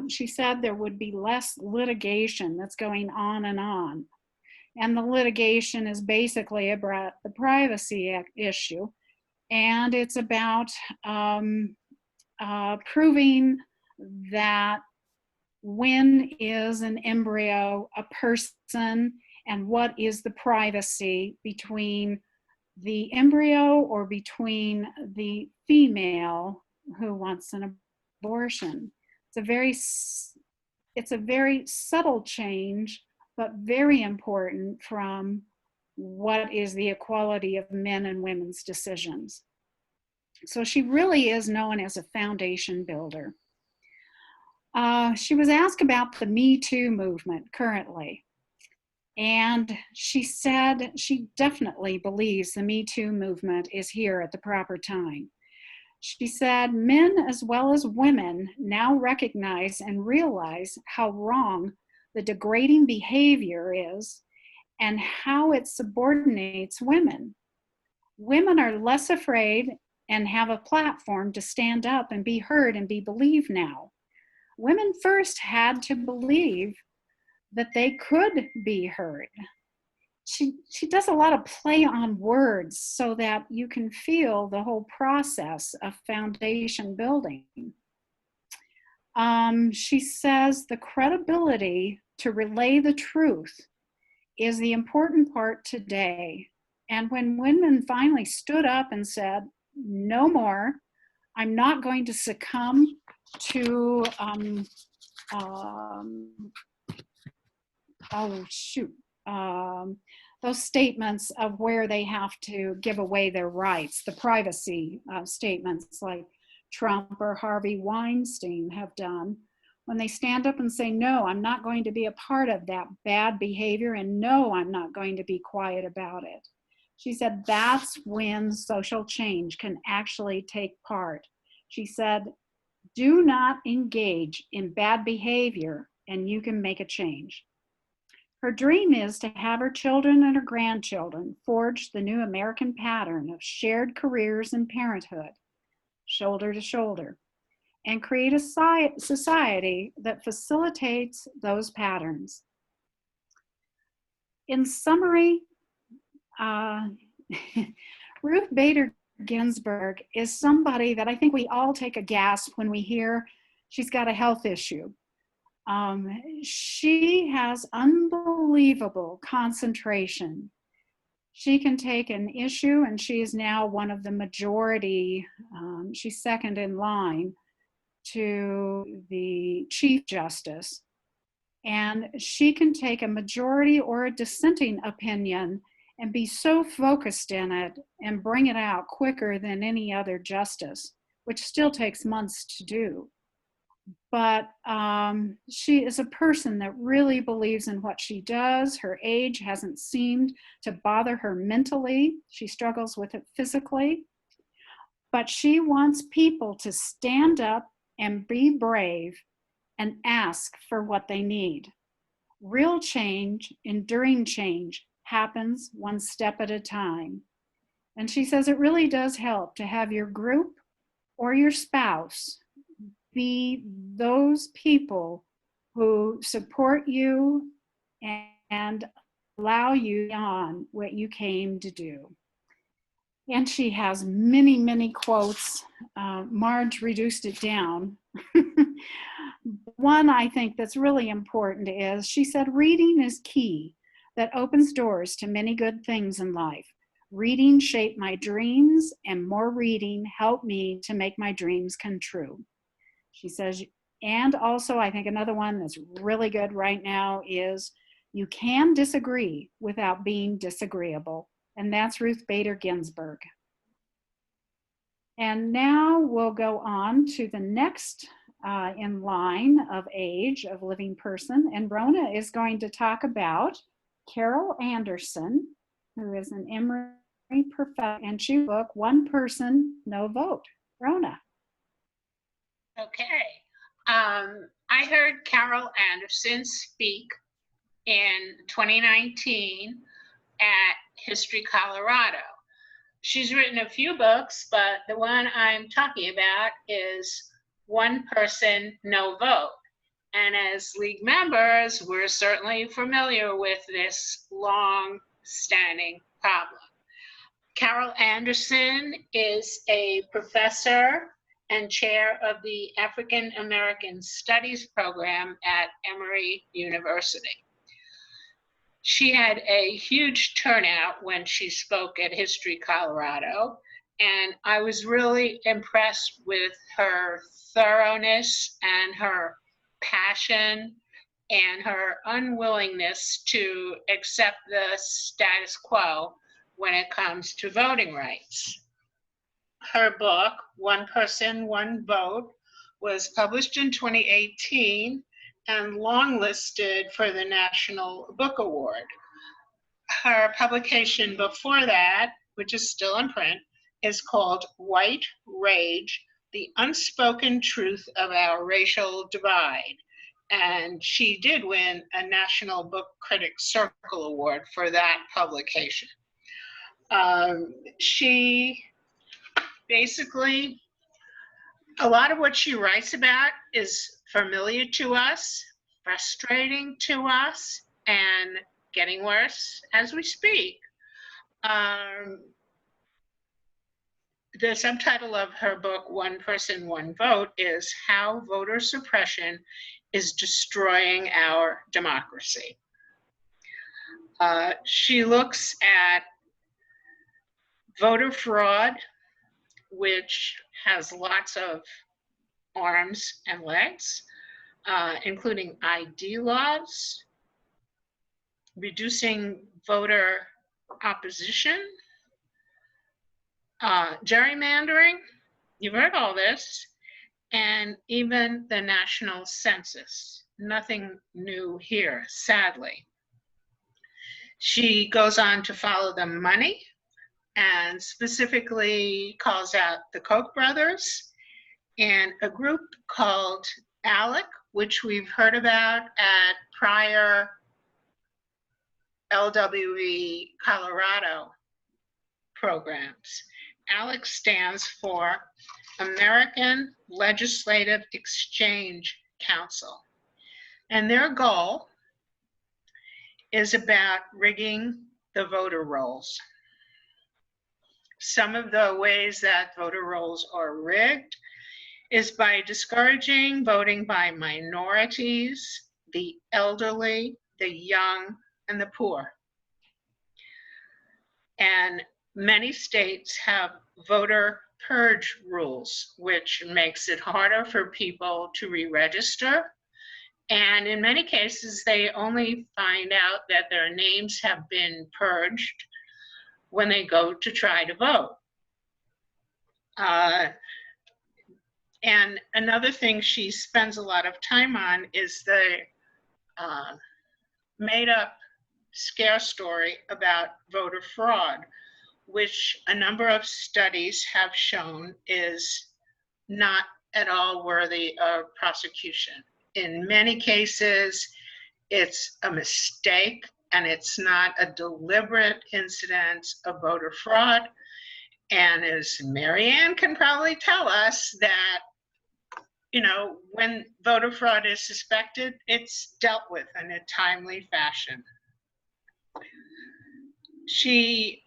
she said there would be less litigation that's going on. And the litigation is basically about the privacy issue. And it's about proving that when is an embryo a person, and what is the privacy between the embryo or between the female who wants an abortion. It's a very subtle change, but very important from what is the equality of men and women's decisions. So she really is known as a foundation builder. She was asked about the Me Too movement currently, and she said she definitely believes the Me Too movement is here at the proper time. She said men as well as women now recognize and realize how wrong the degrading behavior is and how it subordinates women. Women are less afraid and have a platform to stand up and be heard and be believed now. Women first had to believe that they could be heard. She does a lot of play on words so that you can feel the whole process of foundation building. She says the credibility to relay the truth is the important part today. And when women finally stood up and said, no more, I'm not going to succumb to, those statements of where they have to give away their rights, the privacy statements like Trump or Harvey Weinstein have done. When they stand up and say, no, I'm not going to be a part of that bad behavior, and no, I'm not going to be quiet about it. She said that's when social change can actually take part. She said, do not engage in bad behavior and you can make a change. Her dream is to have her children and her grandchildren forge the new American pattern of shared careers and parenthood, shoulder to shoulder, and create a society that facilitates those patterns. In summary, Ruth Bader Ginsburg is somebody that I think we all take a gasp when we hear she's got a health issue. She has unbelievable concentration. She can take an issue, and she is now one of the majority, she's second in line to the Chief Justice. And she can take a majority or a dissenting opinion and be so focused in it and bring it out quicker than any other justice, which still takes months to do. But she is a person that really believes in what she does. Her age hasn't seemed to bother her mentally. She struggles with it physically. But she wants people to stand up and be brave and ask for what they need. Real change, enduring change, happens one step at a time. And she says it really does help to have your group or your spouse be those people who support you and allow you on what you came to do. And she has many, many quotes. Marge reduced it down. One I think that's really important is she said, reading is key that opens doors to many good things in life. Reading shaped my dreams, and more reading helped me to make my dreams come true. She says, and also I think another one that's really good right now is you can disagree without being disagreeable. And that's Ruth Bader Ginsburg. And now we'll go on to the next in line of age of living person. And Rona is going to talk about Carole Anderson, who is an Emory professor, and she book One Person, No Vote. Rona. Okay. I heard Carole Anderson speak in 2019 at History Colorado. She's written a few books, but the one I'm talking about is One Person, No Vote. And as league members, we're certainly familiar with this long-standing problem. Carole Anderson is a professor and chair of the African American Studies program at Emory University. She had a huge turnout when she spoke at History Colorado, and I was really impressed with her thoroughness and her passion and her unwillingness to accept the status quo when it comes to voting rights. Her book, One Person, One Vote, was published in 2018 and longlisted for the National Book Award. Her publication before that, which is still in print, is called White Rage, The Unspoken Truth of Our Racial Divide. And she did win a National Book Critics Circle Award for that publication. She basically, a lot of what she writes about is familiar to us, frustrating to us, and getting worse as we speak. The subtitle of her book, One Person, One Vote, is How Voter Suppression is Destroying Our Democracy. She looks at voter fraud, which has lots of arms and legs, including ID laws, reducing voter opposition, gerrymandering, you've heard all this, and even the national census. Nothing new here, sadly. She goes on to follow the money and specifically calls out the Koch brothers and a group called ALEC, which we've heard about at prior LWV Colorado programs. ALEC stands for American Legislative Exchange Council. And their goal is about rigging the voter rolls. Some of the ways that voter rolls are rigged is by discouraging voting by minorities, the elderly, the young, and the poor. And many states have voter purge rules, which makes it harder for people to re-register. And in many cases, they only find out that their names have been purged when they go to try to vote. And another thing she spends a lot of time on is the made up scare story about voter fraud, which a number of studies have shown is not at all worthy of prosecution. in many cases, it's a mistake and it's not a deliberate incident of voter fraud. And as Marianne can probably tell us that, you know, when voter fraud is suspected, it's dealt with in a timely fashion. She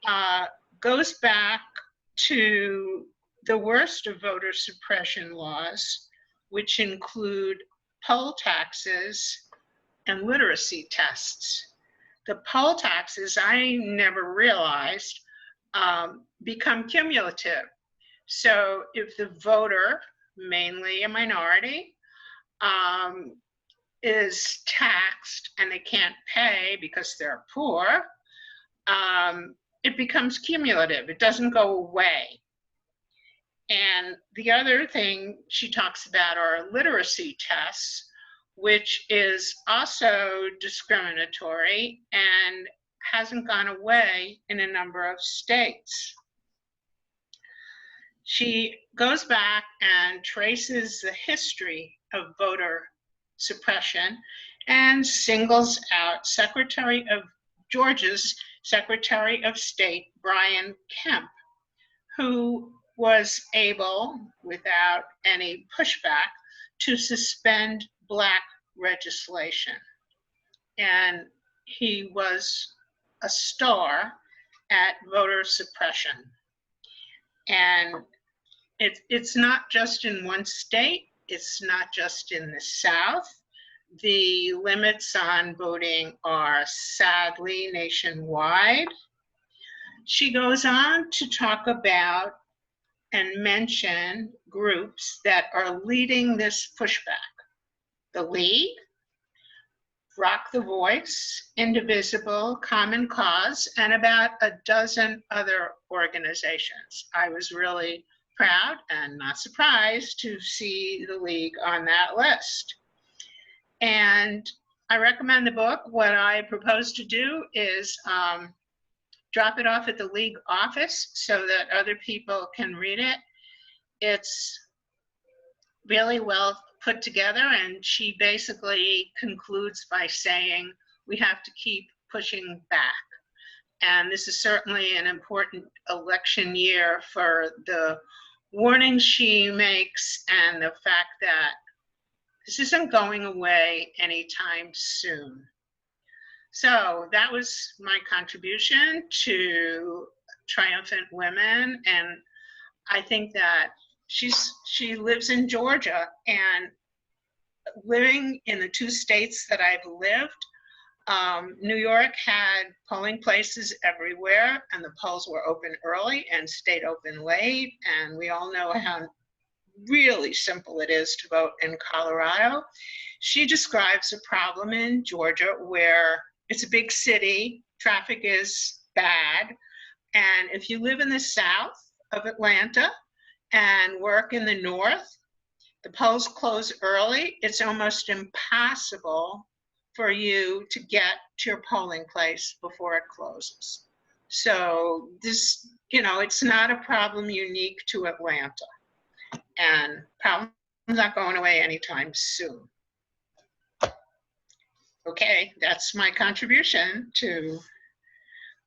goes back to the worst of voter suppression laws, which include poll taxes and literacy tests. The poll taxes, I never realized, become cumulative. So if the voter, mainly a minority, is taxed and they can't pay because they're poor, it becomes cumulative. It doesn't go away. And the other thing she talks about are literacy tests, which is also discriminatory and hasn't gone away in a number of states. She goes back and traces the history of voter suppression and singles out Georgia's Secretary of State, Brian Kemp, who was able, without any pushback, to suspend Black legislation. And he was a star at voter suppression. And it's not just in one state, it's not just in the South. The limits on voting are sadly nationwide. She goes on to talk about and mention groups that are leading this pushback. The League, Rock the Voice, Indivisible, Common Cause, and about a dozen other organizations. I was really proud and not surprised to see the League on that list. And I recommend the book. What I propose to do is drop it off at the League office so that other people can read it. It's really well put together, and she basically concludes by saying we have to keep pushing back. And this is certainly an important election year for the warnings she makes and the fact that this isn't going away anytime soon. So that was my contribution to Triumphant Women, and I think that she lives in Georgia, and living in the two states that I've lived, New York had polling places everywhere, and the polls were open early and stayed open late, and we all know how really simple it is to vote in Colorado. She describes a problem in Georgia where it's a big city, traffic is bad, and if you live in the south of Atlanta and work in the north, the polls close early. It's almost impossible for you to get to your polling place before it closes. So this, you know, it's not a problem unique to Atlanta, and problem's not going away anytime soon. Okay, that's my contribution to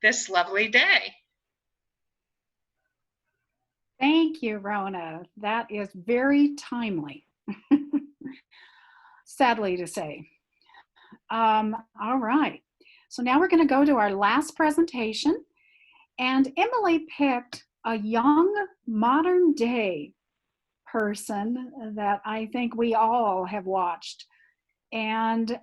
this lovely day. Thank you, Rona. That is very timely, sadly to say. All right, so now we're going to go to our last presentation, and Emily picked a young modern day person that I think we all have watched. And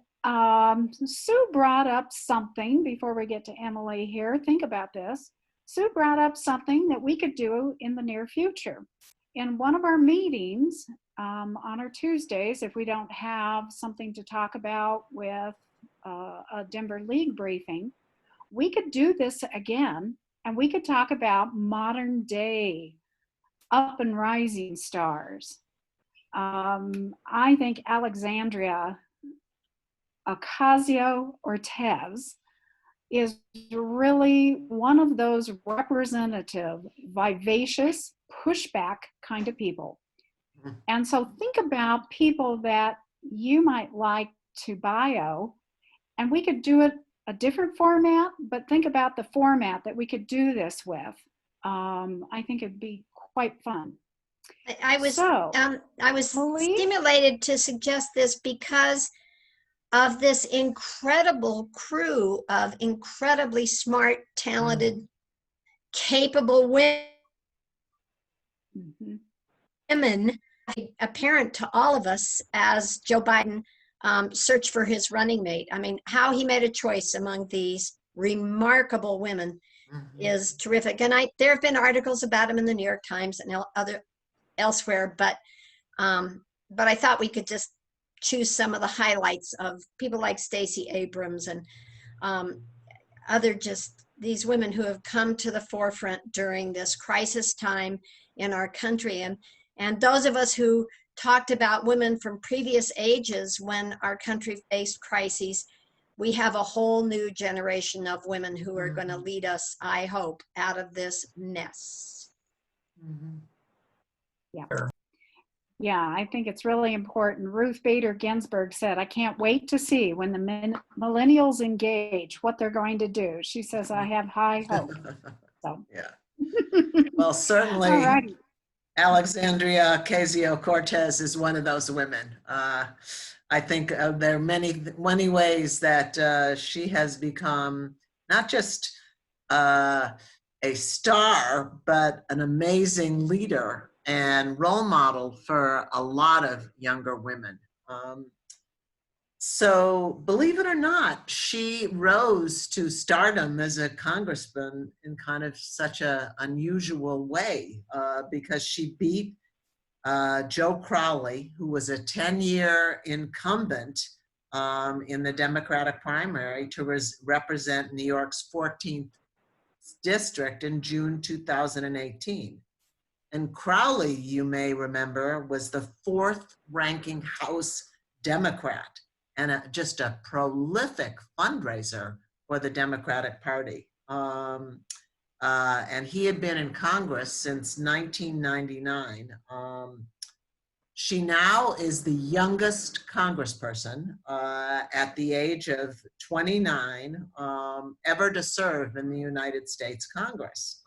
Sue brought up something before we get to Emily here. Think about this. Sue brought up something that we could do in the near future. In one of our meetings on our Tuesdays, if we don't have something to talk about with a Denver League briefing, we could do this again, and we could talk about modern day up and rising stars. I think Alexandria Ocasio-Cortez is really one of those representative, vivacious, pushback kind of people. And so think about people that you might like to bio, and we could do it a different format, but think about the format that we could do this with. I think it'd be quite fun. I was So, I was Marie? stimulated to suggest this because of this incredible crew of incredibly smart, talented, capable women apparent to all of us as Joe Biden searched for his running mate. I mean, how he made a choice among these remarkable women is terrific. And there have been articles about him in the New York Times and elsewhere, but I thought we could just choose some of the highlights of people like Stacey Abrams and these women who have come to the forefront during this crisis time in our country. And those of us who talked about women from previous ages when our country faced crises, we have a whole new generation of women who are going to lead us, I hope, out of this mess. Yeah. Yeah, I think it's really important. Ruth Bader Ginsburg said, I can't wait to see when the millennials engage what they're going to do. She says, I have high hope. So. Yeah. Well, certainly. All righty. Alexandria Ocasio-Cortez is one of those women. I think there are many ways that she has become not just a star, but an amazing leader and role model for a lot of younger women. So believe it or not, she rose to stardom as a congressman in kind of such an unusual way because she beat Joe Crowley, who was a 10-year incumbent in the Democratic primary to represent New York's 14th district in June 2018. And Crowley, you may remember, was the 4th ranking House Democrat and just a prolific fundraiser for the Democratic Party. And he had been in Congress since 1999. She now is the youngest congressperson at the age of 29 ever to serve in the United States Congress.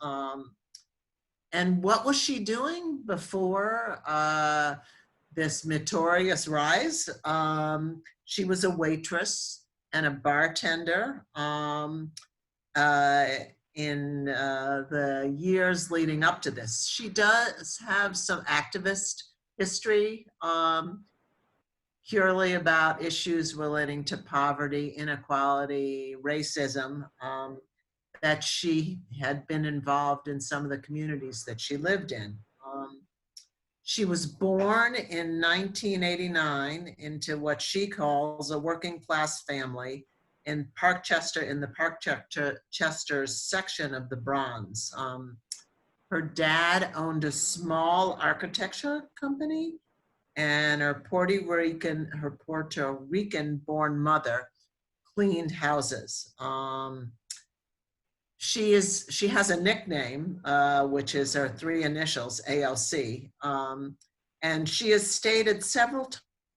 And what was she doing before this meteoric rise? She was a waitress and a bartender in the years leading up to this. She does have some activist history, purely about issues relating to poverty, inequality, racism, that she had been involved in some of the communities that she lived in. She was born in 1989 into what she calls a working class family in Parkchester, in the Parkchester's section of the Bronx. Her dad owned a small architecture company, and her Puerto Rican-born mother cleaned houses. She has a nickname, which is her 3 initials, AOC, and she has stated several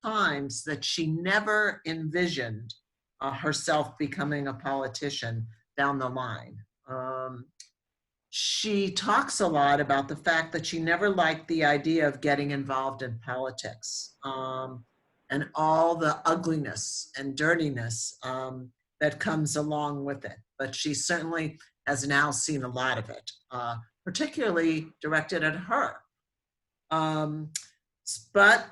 times that she never envisioned herself becoming a politician down the line. She talks a lot about the fact that she never liked the idea of getting involved in politics and all the ugliness and dirtiness that comes along with it. But she certainly has now seen a lot of it, particularly directed at her. But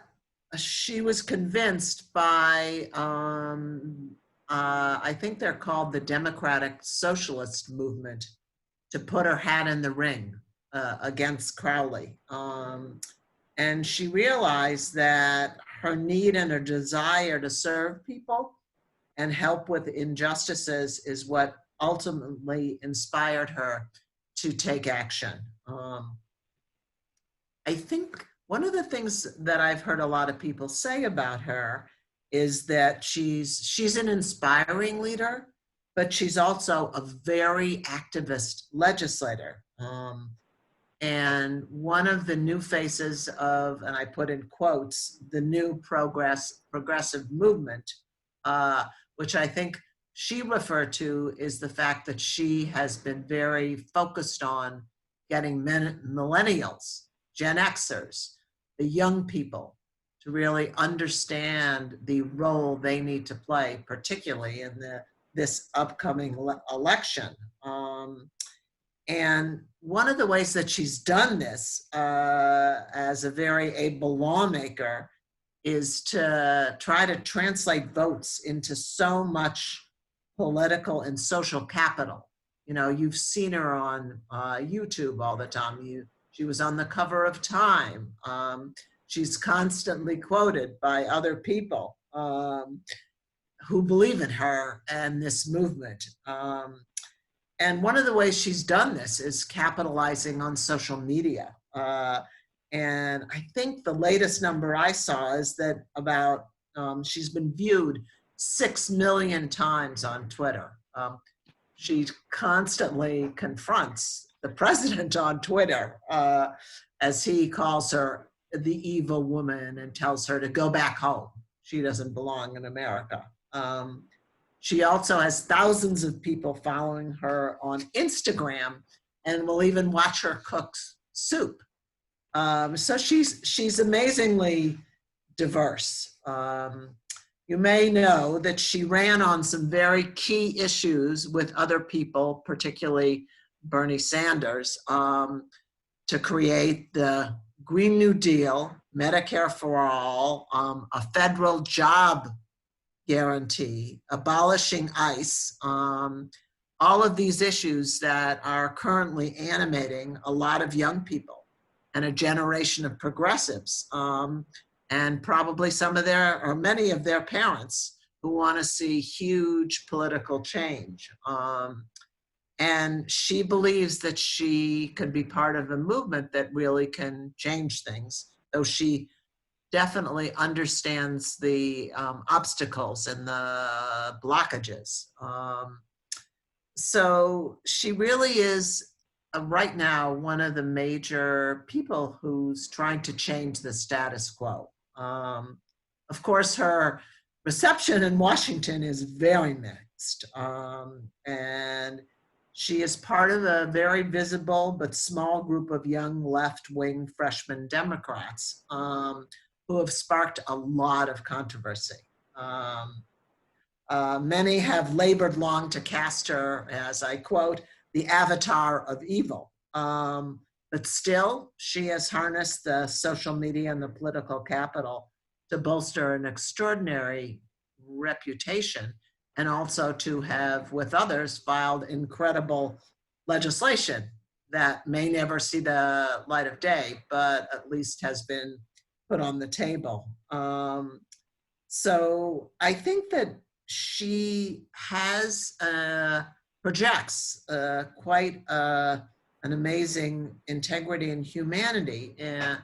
she was convinced by, I think they're called the Democratic Socialist Movement, to put her hat in the ring against Crowley. And she realized that her need and her desire to serve people and help with injustices is what ultimately inspired her to take action. I think one of the things that I've heard a lot of people say about her is that she's an inspiring leader, but she's also a very activist legislator. And one of the new faces of, and I put in quotes, the new progressive movement, which I think she referred to is the fact that she has been very focused on getting millennials, Gen Xers, the young people, to really understand the role they need to play, particularly in this upcoming election. And one of the ways that she's done this as a very able lawmaker is to try to translate votes into so much political and social capital. You know, you've seen her on YouTube all the time. She was on the cover of Time. She's constantly quoted by other people who believe in her and this movement. And one of the ways she's done this is capitalizing on social media. And I think the latest number I saw is that about, she's been viewed 6 million times on Twitter. She constantly confronts the president on Twitter as he calls her the evil woman and tells her to go back home. She doesn't belong in America. She also has thousands of people following her on Instagram and will even watch her cook soup. So she's amazingly diverse. You may know that she ran on some very key issues with other people, particularly Bernie Sanders, to create the Green New Deal, Medicare for all, a federal job guarantee, abolishing ICE, all of these issues that are currently animating a lot of young people and a generation of progressives, and probably some of their, or many of their parents who want to see huge political change. And she believes that she could be part of a movement that really can change things, though she definitely understands the obstacles and the blockages. So she really is right now one of the major people who's trying to change the status quo. Of course, her reception in Washington is very mixed. And she is part of a very visible but small group of young left-wing freshman Democrats who have sparked a lot of controversy. Many have labored long to cast her as, I quote, the avatar of evil. But still, she has harnessed the social media and the political capital to bolster an extraordinary reputation, and also to have, with others, filed incredible legislation that may never see the light of day, but at least has been put on the table. So I think that she has, projects quite an amazing integrity and humanity. And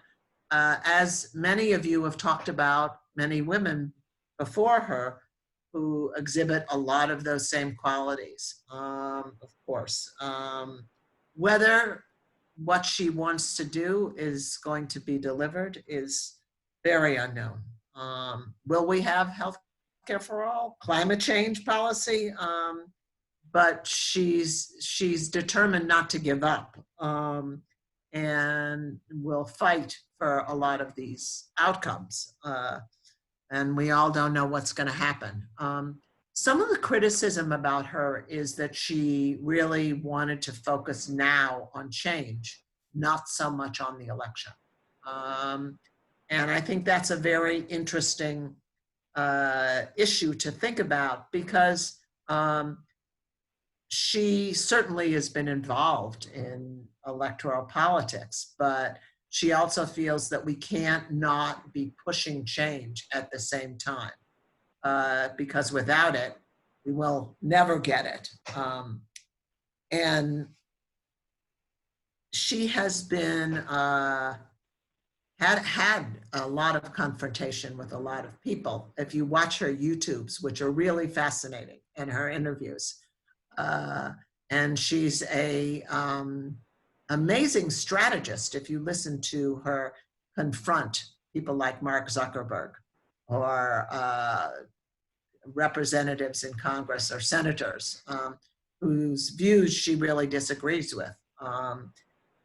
as many of you have talked about, many women before her who exhibit a lot of those same qualities, of course. Whether what she wants to do is going to be delivered is very unknown. Will we have health care for all, climate change policy? But she's determined not to give up, and will fight for a lot of these outcomes. And we all don't know what's going to happen. Some of the criticism about her is that she really wanted to focus now on change, not so much on the election. And I think that's a very interesting issue to think about, because she certainly has been involved in electoral politics, but she also feels that we can't not be pushing change at the same time, because without it, we will never get it. And she has been, had a lot of confrontation with a lot of people. If you watch her YouTubes, which are really fascinating, and her interviews, and she's a amazing strategist if you listen to her confront people like Mark Zuckerberg or representatives in Congress or senators whose views she really disagrees with.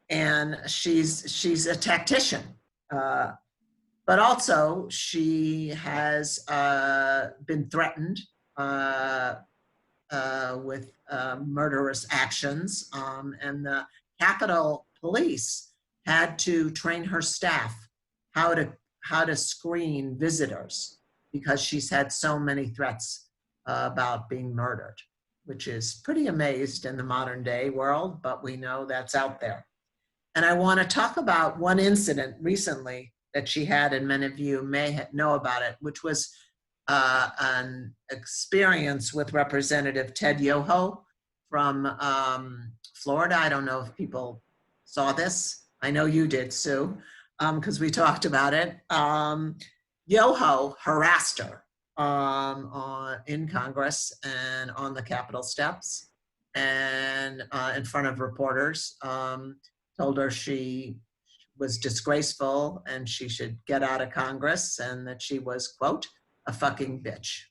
And she's a tactician. But also she has been threatened with murderous actions, and the Capitol Police had to train her staff how to screen visitors because she's had so many threats about being murdered, which is pretty amazed in the modern day world, but we know that's out there. And I want to talk about one incident recently that she had, and many of you may know about it, which was an experience with Representative Ted Yoho from Florida. I don't know if people saw this. I know you did, Sue, because we talked about it. Yoho harassed her in Congress and on the Capitol steps and in front of reporters, told her she was disgraceful and she should get out of Congress and that she was, quote, a fucking bitch.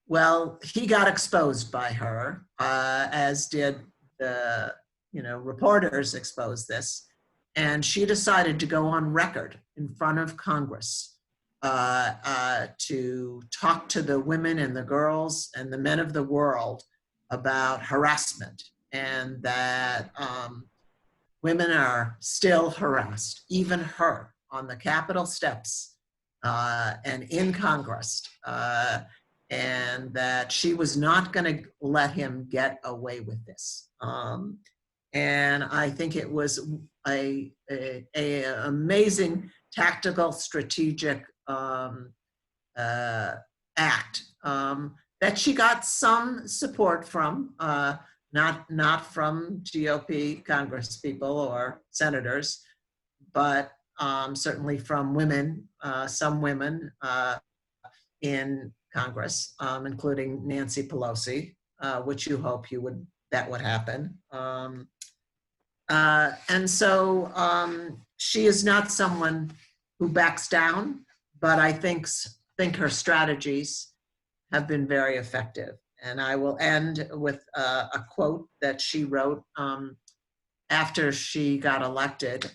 Well, he got exposed by her, as did the reporters expose this. And she decided to go on record in front of Congress to talk to the women and the girls and the men of the world about harassment, and that women are still harassed, even her, on the Capitol steps and in Congress, and that she was not going to let him get away with this. And I think it was a amazing tactical, strategic act that she got some support from, not from GOP Congress people or senators, but certainly from women, some women in Congress, including Nancy Pelosi, which you hope that would happen. And so she is not someone who backs down, but I think her strategies have been very effective. And I will end with a quote that she wrote after she got elected.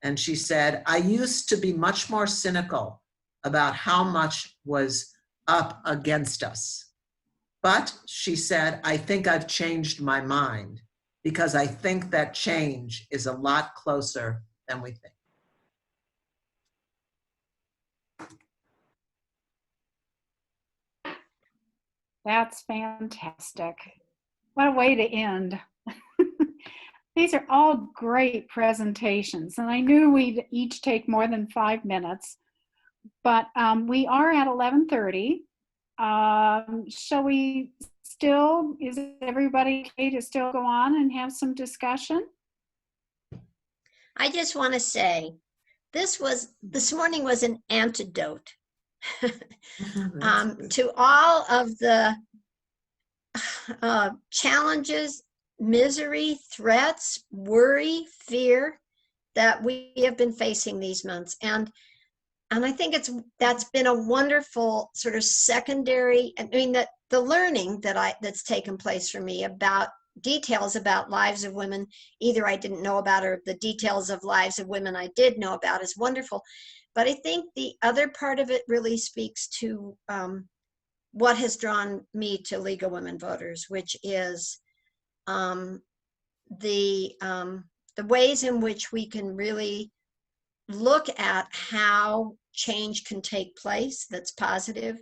And she said, "I used to be much more cynical about how much was up against us. But," she said, "I think I've changed my mind because I think that change is a lot closer than we think." That's fantastic. What a way to end. These are all great presentations, and I knew we'd each take more than 5 minutes, but we are at 11:30. Shall we still, is everybody okay to still go on and have some discussion? I just want to say, this morning was an antidote to all of the challenges, misery, threats, worry, fear that we have been facing these months. And I think that's been a wonderful sort of secondary, I mean, that the learning that's taken place for me about details about lives of women, either I didn't know about or the details of lives of women I did know about, is wonderful. But I think the other part of it really speaks to what has drawn me to League of Women Voters, which is the ways in which we can really look at how change can take place that's positive,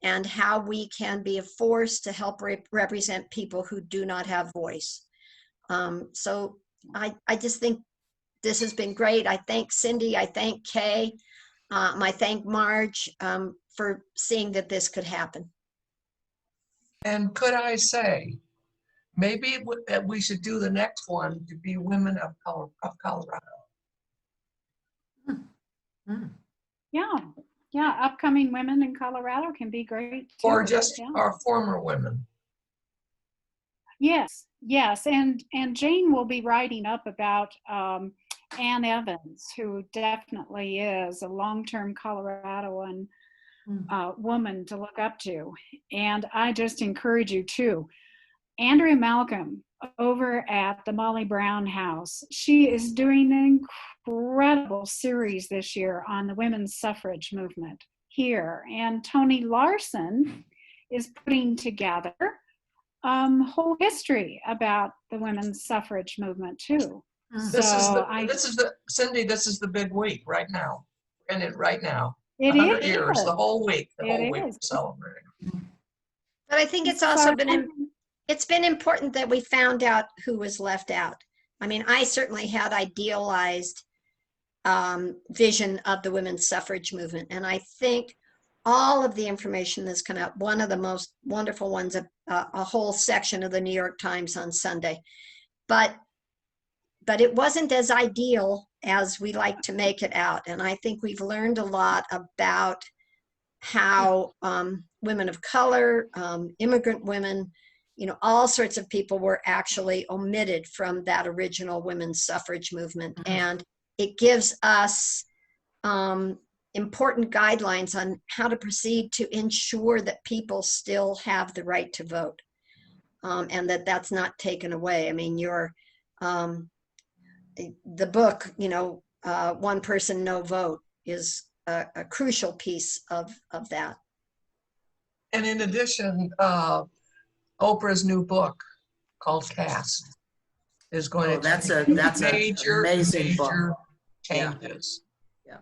and how we can be a force to help represent people who do not have voice. So I just think this has been great. I thank Cindy, I thank Kay, I thank Marge for seeing that this could happen. And could I say, maybe we should do the next one to be women of Colorado. Yeah, upcoming women in Colorado can be great too. Or just Yeah. our former women. Yes, yes, and Jane will be writing up about Ann Evans, who definitely is a long-term Coloradoan woman to look up to. And I just encourage you too. Andrea Malcolm over at the Molly Brown House, she is doing an incredible series this year on the women's suffrage movement here. And Tony Larson is putting together whole history about the women's suffrage movement too. Cindy, this is the big week right now. We're in it right now. It 100 is. years, the whole week It we're is. celebrating. But I think it's also been important that we found out who was left out. I mean, I certainly had idealized vision of the women's suffrage movement. And I think all of the information that's come out, one of the most wonderful ones, a whole section of the New York Times on Sunday, but it wasn't as ideal as we like to make it out. And I think we've learned a lot about how women of color, immigrant women, you know, all sorts of people were actually omitted from that original women's suffrage movement. And it gives us important guidelines on how to proceed to ensure that people still have the right to vote, and that that's not taken away. I mean, the book, you know, One Person, No Vote, is a crucial piece of that. And in addition, Oprah's new book called Cast is going to that's major amazing book. changes. Yeah.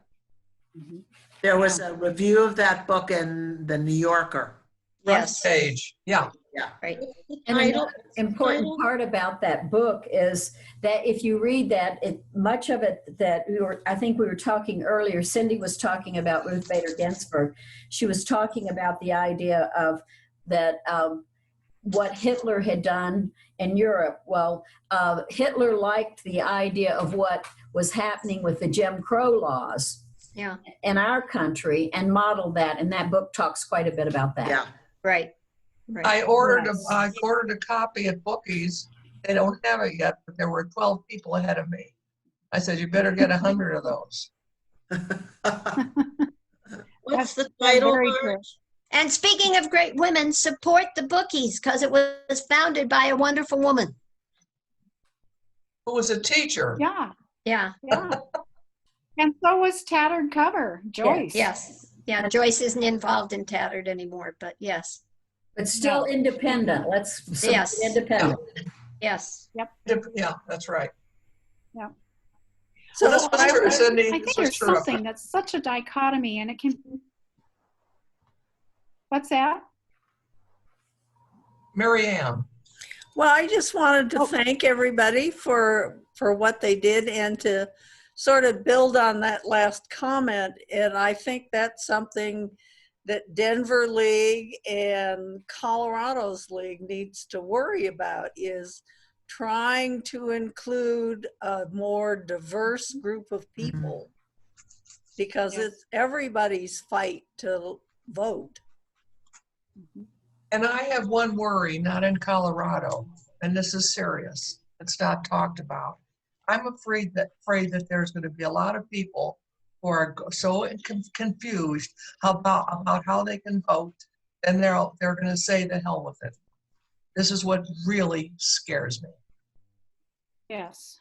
There was a review of that book in the New Yorker. Yes. Page. Yeah. Yeah. Right. And an important part about that book is that if you read that, much of it that I think we were talking earlier, Cindy was talking about Ruth Bader Ginsburg. She was talking about the idea of that what Hitler had done in Europe. Well, Hitler liked the idea of what was happening with the Jim Crow laws in our country and modeled that. And that book talks quite a bit about that. Yeah. Right. Right. I ordered a copy at Bookies. They don't have it yet, but there were 12 people ahead of me. I said, you better get 100 of those. What's the title? And speaking of great women, support the Bookies, because it was founded by a wonderful woman. Who was a teacher. Yeah. Yeah. Yeah. And so was Tattered Cover, Joyce. Yes. Yeah, Joyce isn't involved in Tattered anymore, but yes. But still independent. Let's independent. Yes. Yep. Yeah, that's right. Yep. So this was true, Cindy. I think there's something that's such a dichotomy, and it can. What's that? Mary Ann. Well, I just wanted to thank everybody for what they did and to sort of build on that last comment. And I think that's something that Denver League and Colorado's League needs to worry about, is trying to include a more diverse group of people, because it's everybody's fight to vote. And I have one worry, not in Colorado, and this is serious. It's not talked about. I'm afraid that there's going to be a lot of people who are so confused about how they can vote, and they're going to say the hell with it. This is what really scares me. Yes.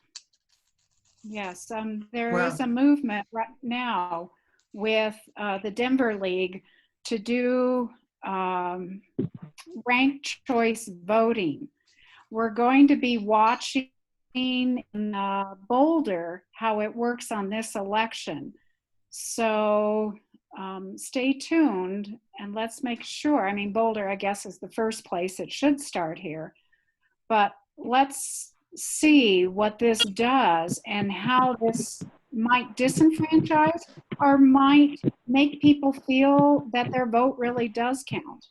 Yes. There is a movement right now with the Denver League to do ranked choice voting. We're going to be watching in Boulder how it works on this election. So stay tuned and let's make sure. I mean, Boulder, I guess, is the first place it should start here. But let's see what this does and how this might disenfranchise or might make people feel that their vote really does count.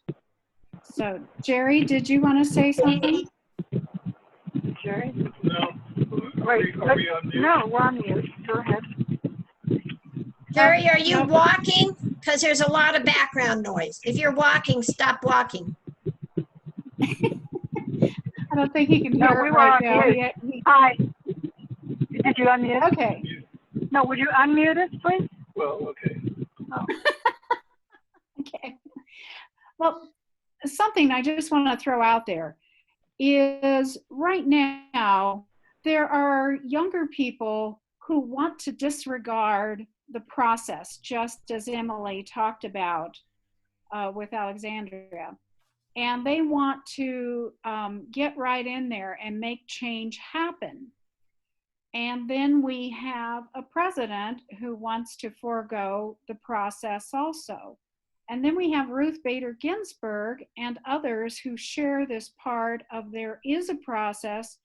So, Jerry, did you want to say something? Jerry? No. Wait, no, we're on mute. Go ahead. Jerry, are you walking? Because there's a lot of background noise. If you're walking, stop walking. don't think he can No, hear we it were right on now. mute. Hi. Did you unmute? Okay. No, would you unmute us, please? Well, okay. Oh. Okay. Well, something I just want to throw out there is right now, there are younger people who want to disregard the process, just as Emily talked about with Alexandria. And they want to get right in there and make change happen. And then we have a president who wants to forego the process also. And then we have Ruth Bader Ginsburg and others who share this part of there is a process,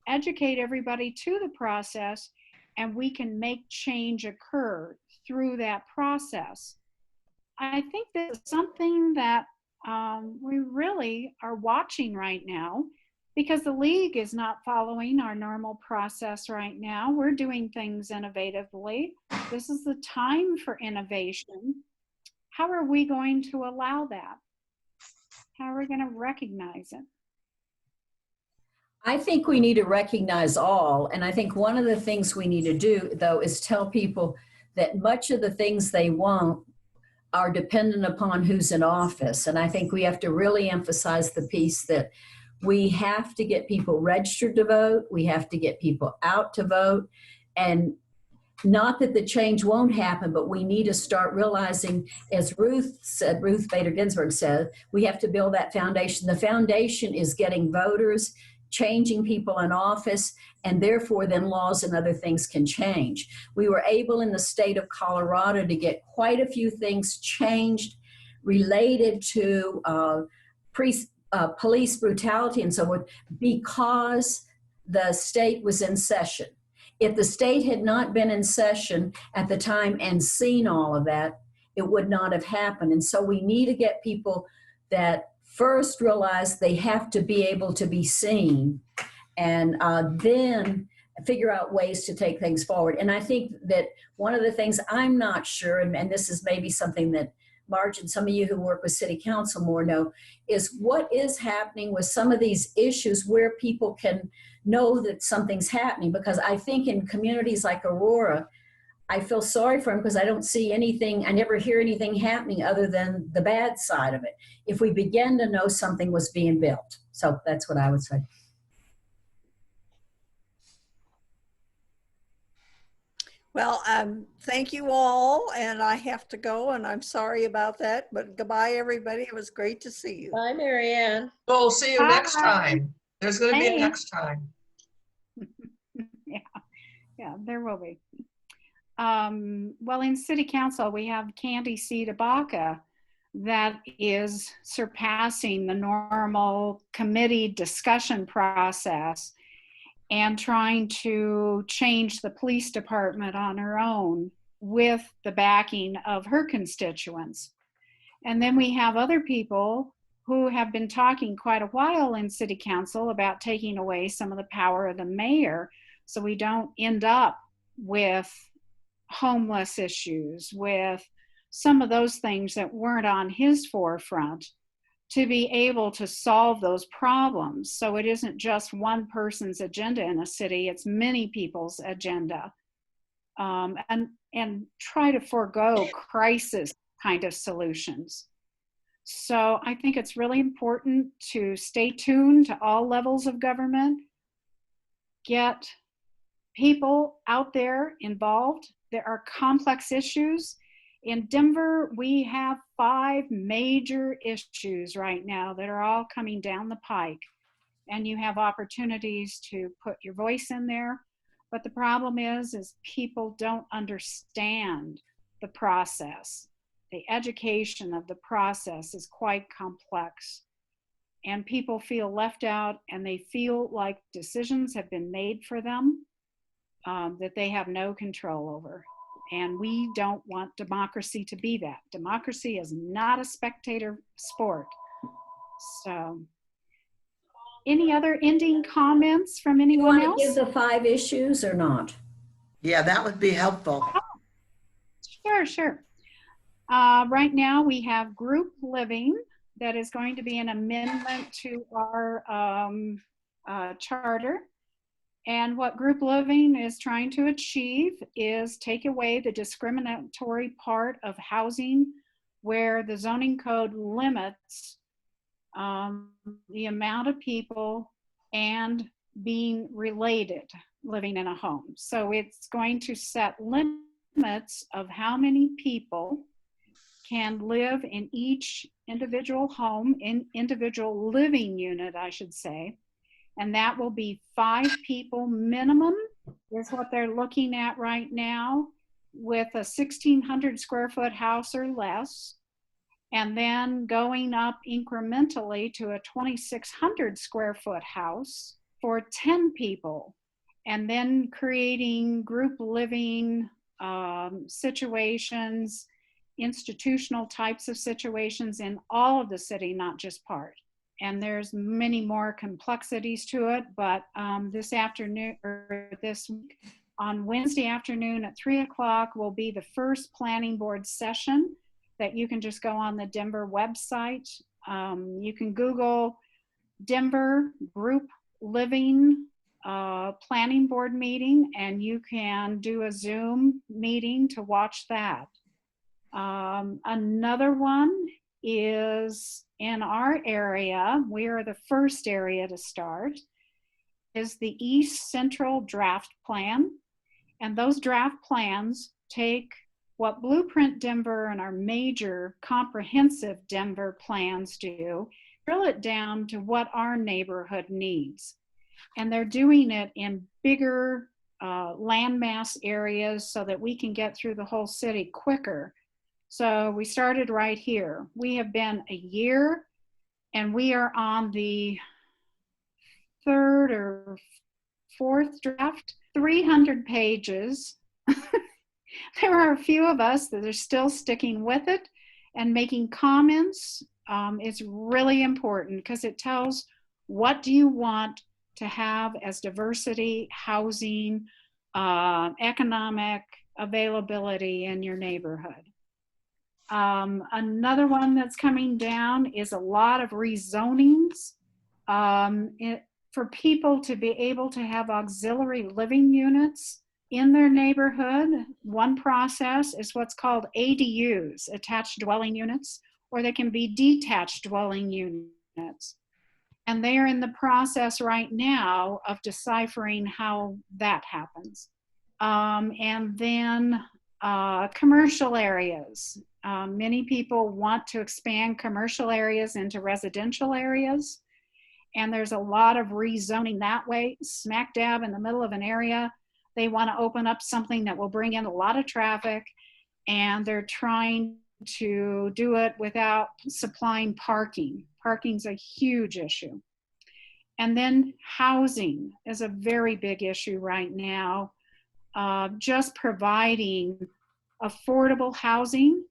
educate everybody to the process, and we can make change occur through that process. I think this is something that we really are watching right now, because the league is not following our normal process right now. We're doing things innovatively. This is the time for innovation. How are we going to allow that? How are we going to recognize it? I think we need to recognize all. And I think one of the things we need to do, though, is tell people that much of the things they want are dependent upon who's in office. And I think we have to really emphasize the piece that we have to get people registered to vote. We have to get people out to vote. And not that the change won't happen, but we need to start realizing, as Ruth Bader Ginsburg said, we have to build that foundation. The foundation is getting voters, changing people in office, and therefore then laws and other things can change. We were able in the state of Colorado to get quite a few things changed related to police brutality and so forth because the state was in session. If the state had not been in session at the time and seen all of that, it would not have happened. And so we need to get people that first realize they have to be able to be seen, and then figure out ways to take things forward. And I think that one of the things I'm not sure, and this is maybe something that Marge and some of you who work with city council more know, is what is happening with some of these issues where people can know that something's happening. Because I think in communities like Aurora, I feel sorry for them because I don't see anything, I never hear anything happening other than the bad side of it. If we begin to know something was being built. So that's what I would say. Well, thank you all, and I have to go, and I'm sorry about that, but goodbye, everybody. It was great to see you. Bye, Marianne. We'll see you next time. There's going to be a Hey. next time. Yeah, there will be. Well, in City Council, we have Candy C. DeBaca that is surpassing the normal committee discussion process and trying to change the police department on her own with the backing of her constituents. And then we have other people who have been talking quite a while in City Council about taking away some of the power of the mayor so we don't end up with homeless issues, with some of those things that weren't on his forefront, to be able to solve those problems. So it isn't just one person's agenda in a city, it's many people's agenda. And try to forego crisis kind of solutions. So I think it's really important to stay tuned to all levels of government, get people out there involved. There are complex issues. In Denver, we have 5 major issues right now that are all coming down the pike. And you have opportunities to put your voice in there. But the problem is people don't understand the process. The education of the process is quite complex. And people feel left out, and they feel like decisions have been made for them that they have no control over. And we don't want democracy to be that. Democracy is not a spectator sport. So, any other ending comments from anyone else? You want to give the 5 issues or not? Yeah, that would be helpful. Sure. Right now we have group living that is going to be an amendment to our charter. And what group living is trying to achieve is take away the discriminatory part of housing where the zoning code limits the amount of people and being related living in a home. So it's going to set limits of how many people can live in each individual home, in individual living unit, I should say. And that will be 5 people minimum is what they're looking at right now, with a 1,600 square foot house or less, and then going up incrementally to a 2,600 square foot house for 10 people, and then creating group living situations, institutional types of situations in all of the city, not just part. And there's many more complexities to it, but this afternoon, or this week, on Wednesday afternoon at 3 o'clock will be the first planning board session that you can just go on the Denver website. You can Google Denver Group Living Planning Board meeting, and you can do a Zoom meeting to watch that. Another one is in our area, we are the first area to start, is the East Central Draft Plan. And those draft plans take what Blueprint Denver and our major comprehensive Denver plans do, drill it down to what our neighborhood needs. And they're doing it in bigger landmass areas so that we can get through the whole city quicker. So we started right here. We have been a year, and we are on the 3rd or 4th draft, 300 pages. There are a few of us that are still sticking with it and making comments. It's really important because it tells what do you want to have as diversity, housing, economic availability in your neighborhood. Another one that's coming down is a lot of rezonings for people to be able to have auxiliary living units in their neighborhood. One process is what's called ADUs, attached dwelling units, or they can be detached dwelling units. And they are in the process right now of deciphering how that happens. And then commercial areas. Many people want to expand commercial areas into residential areas. And there's a lot of rezoning that way, smack dab in the middle of an area. They want to open up something that will bring in a lot of traffic, and they're trying to do it without supplying parking. Parking's a huge issue. And then housing is a very big issue right now. Just providing affordable housing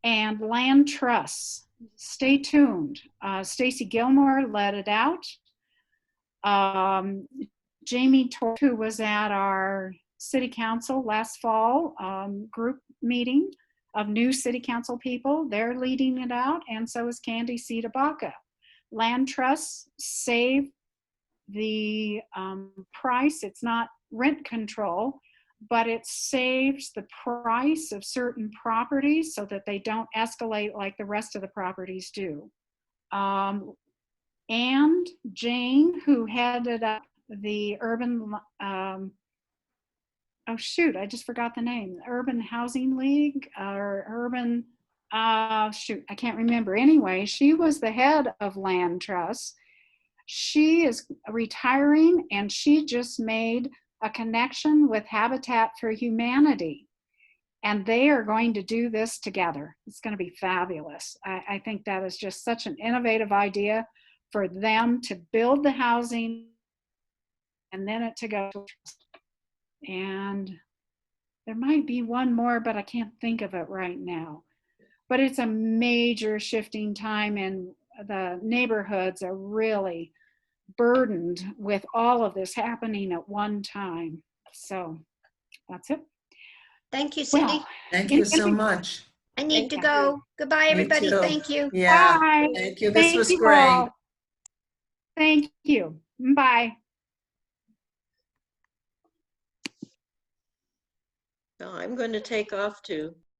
and land trusts. Stay tuned. Stacy Gilmore let it out. Jamie Torres, who was at our city council last fall group meeting of new city council people, they're leading it out, and so is Candy Citabaca. Land trusts save the price. It's not rent control, but it saves the price of certain properties so that they don't escalate like the rest of the properties do. And Jane, who headed up the urban, oh shoot, I just forgot the name, Urban Housing League, or Urban, shoot, I can't remember. Anyway, she was the head of Land Trust. She is retiring, and she just made a connection with Habitat for Humanity. And they are going to do this together. It's going to be fabulous. I think that is just such an innovative idea for them to build the housing and then it to go. And there might be one more, but I can't think of it right now. But it's a major shifting time, and the neighborhoods are really burdened with all of this happening at one time. So that's it. Thank you, Cindy. Well, Thank you so much. I need to go. Goodbye, everybody. too. Thank you. Yeah, Bye. thank you. This Thank was you great. all. Thank you. Bye. So I'm going to take off too.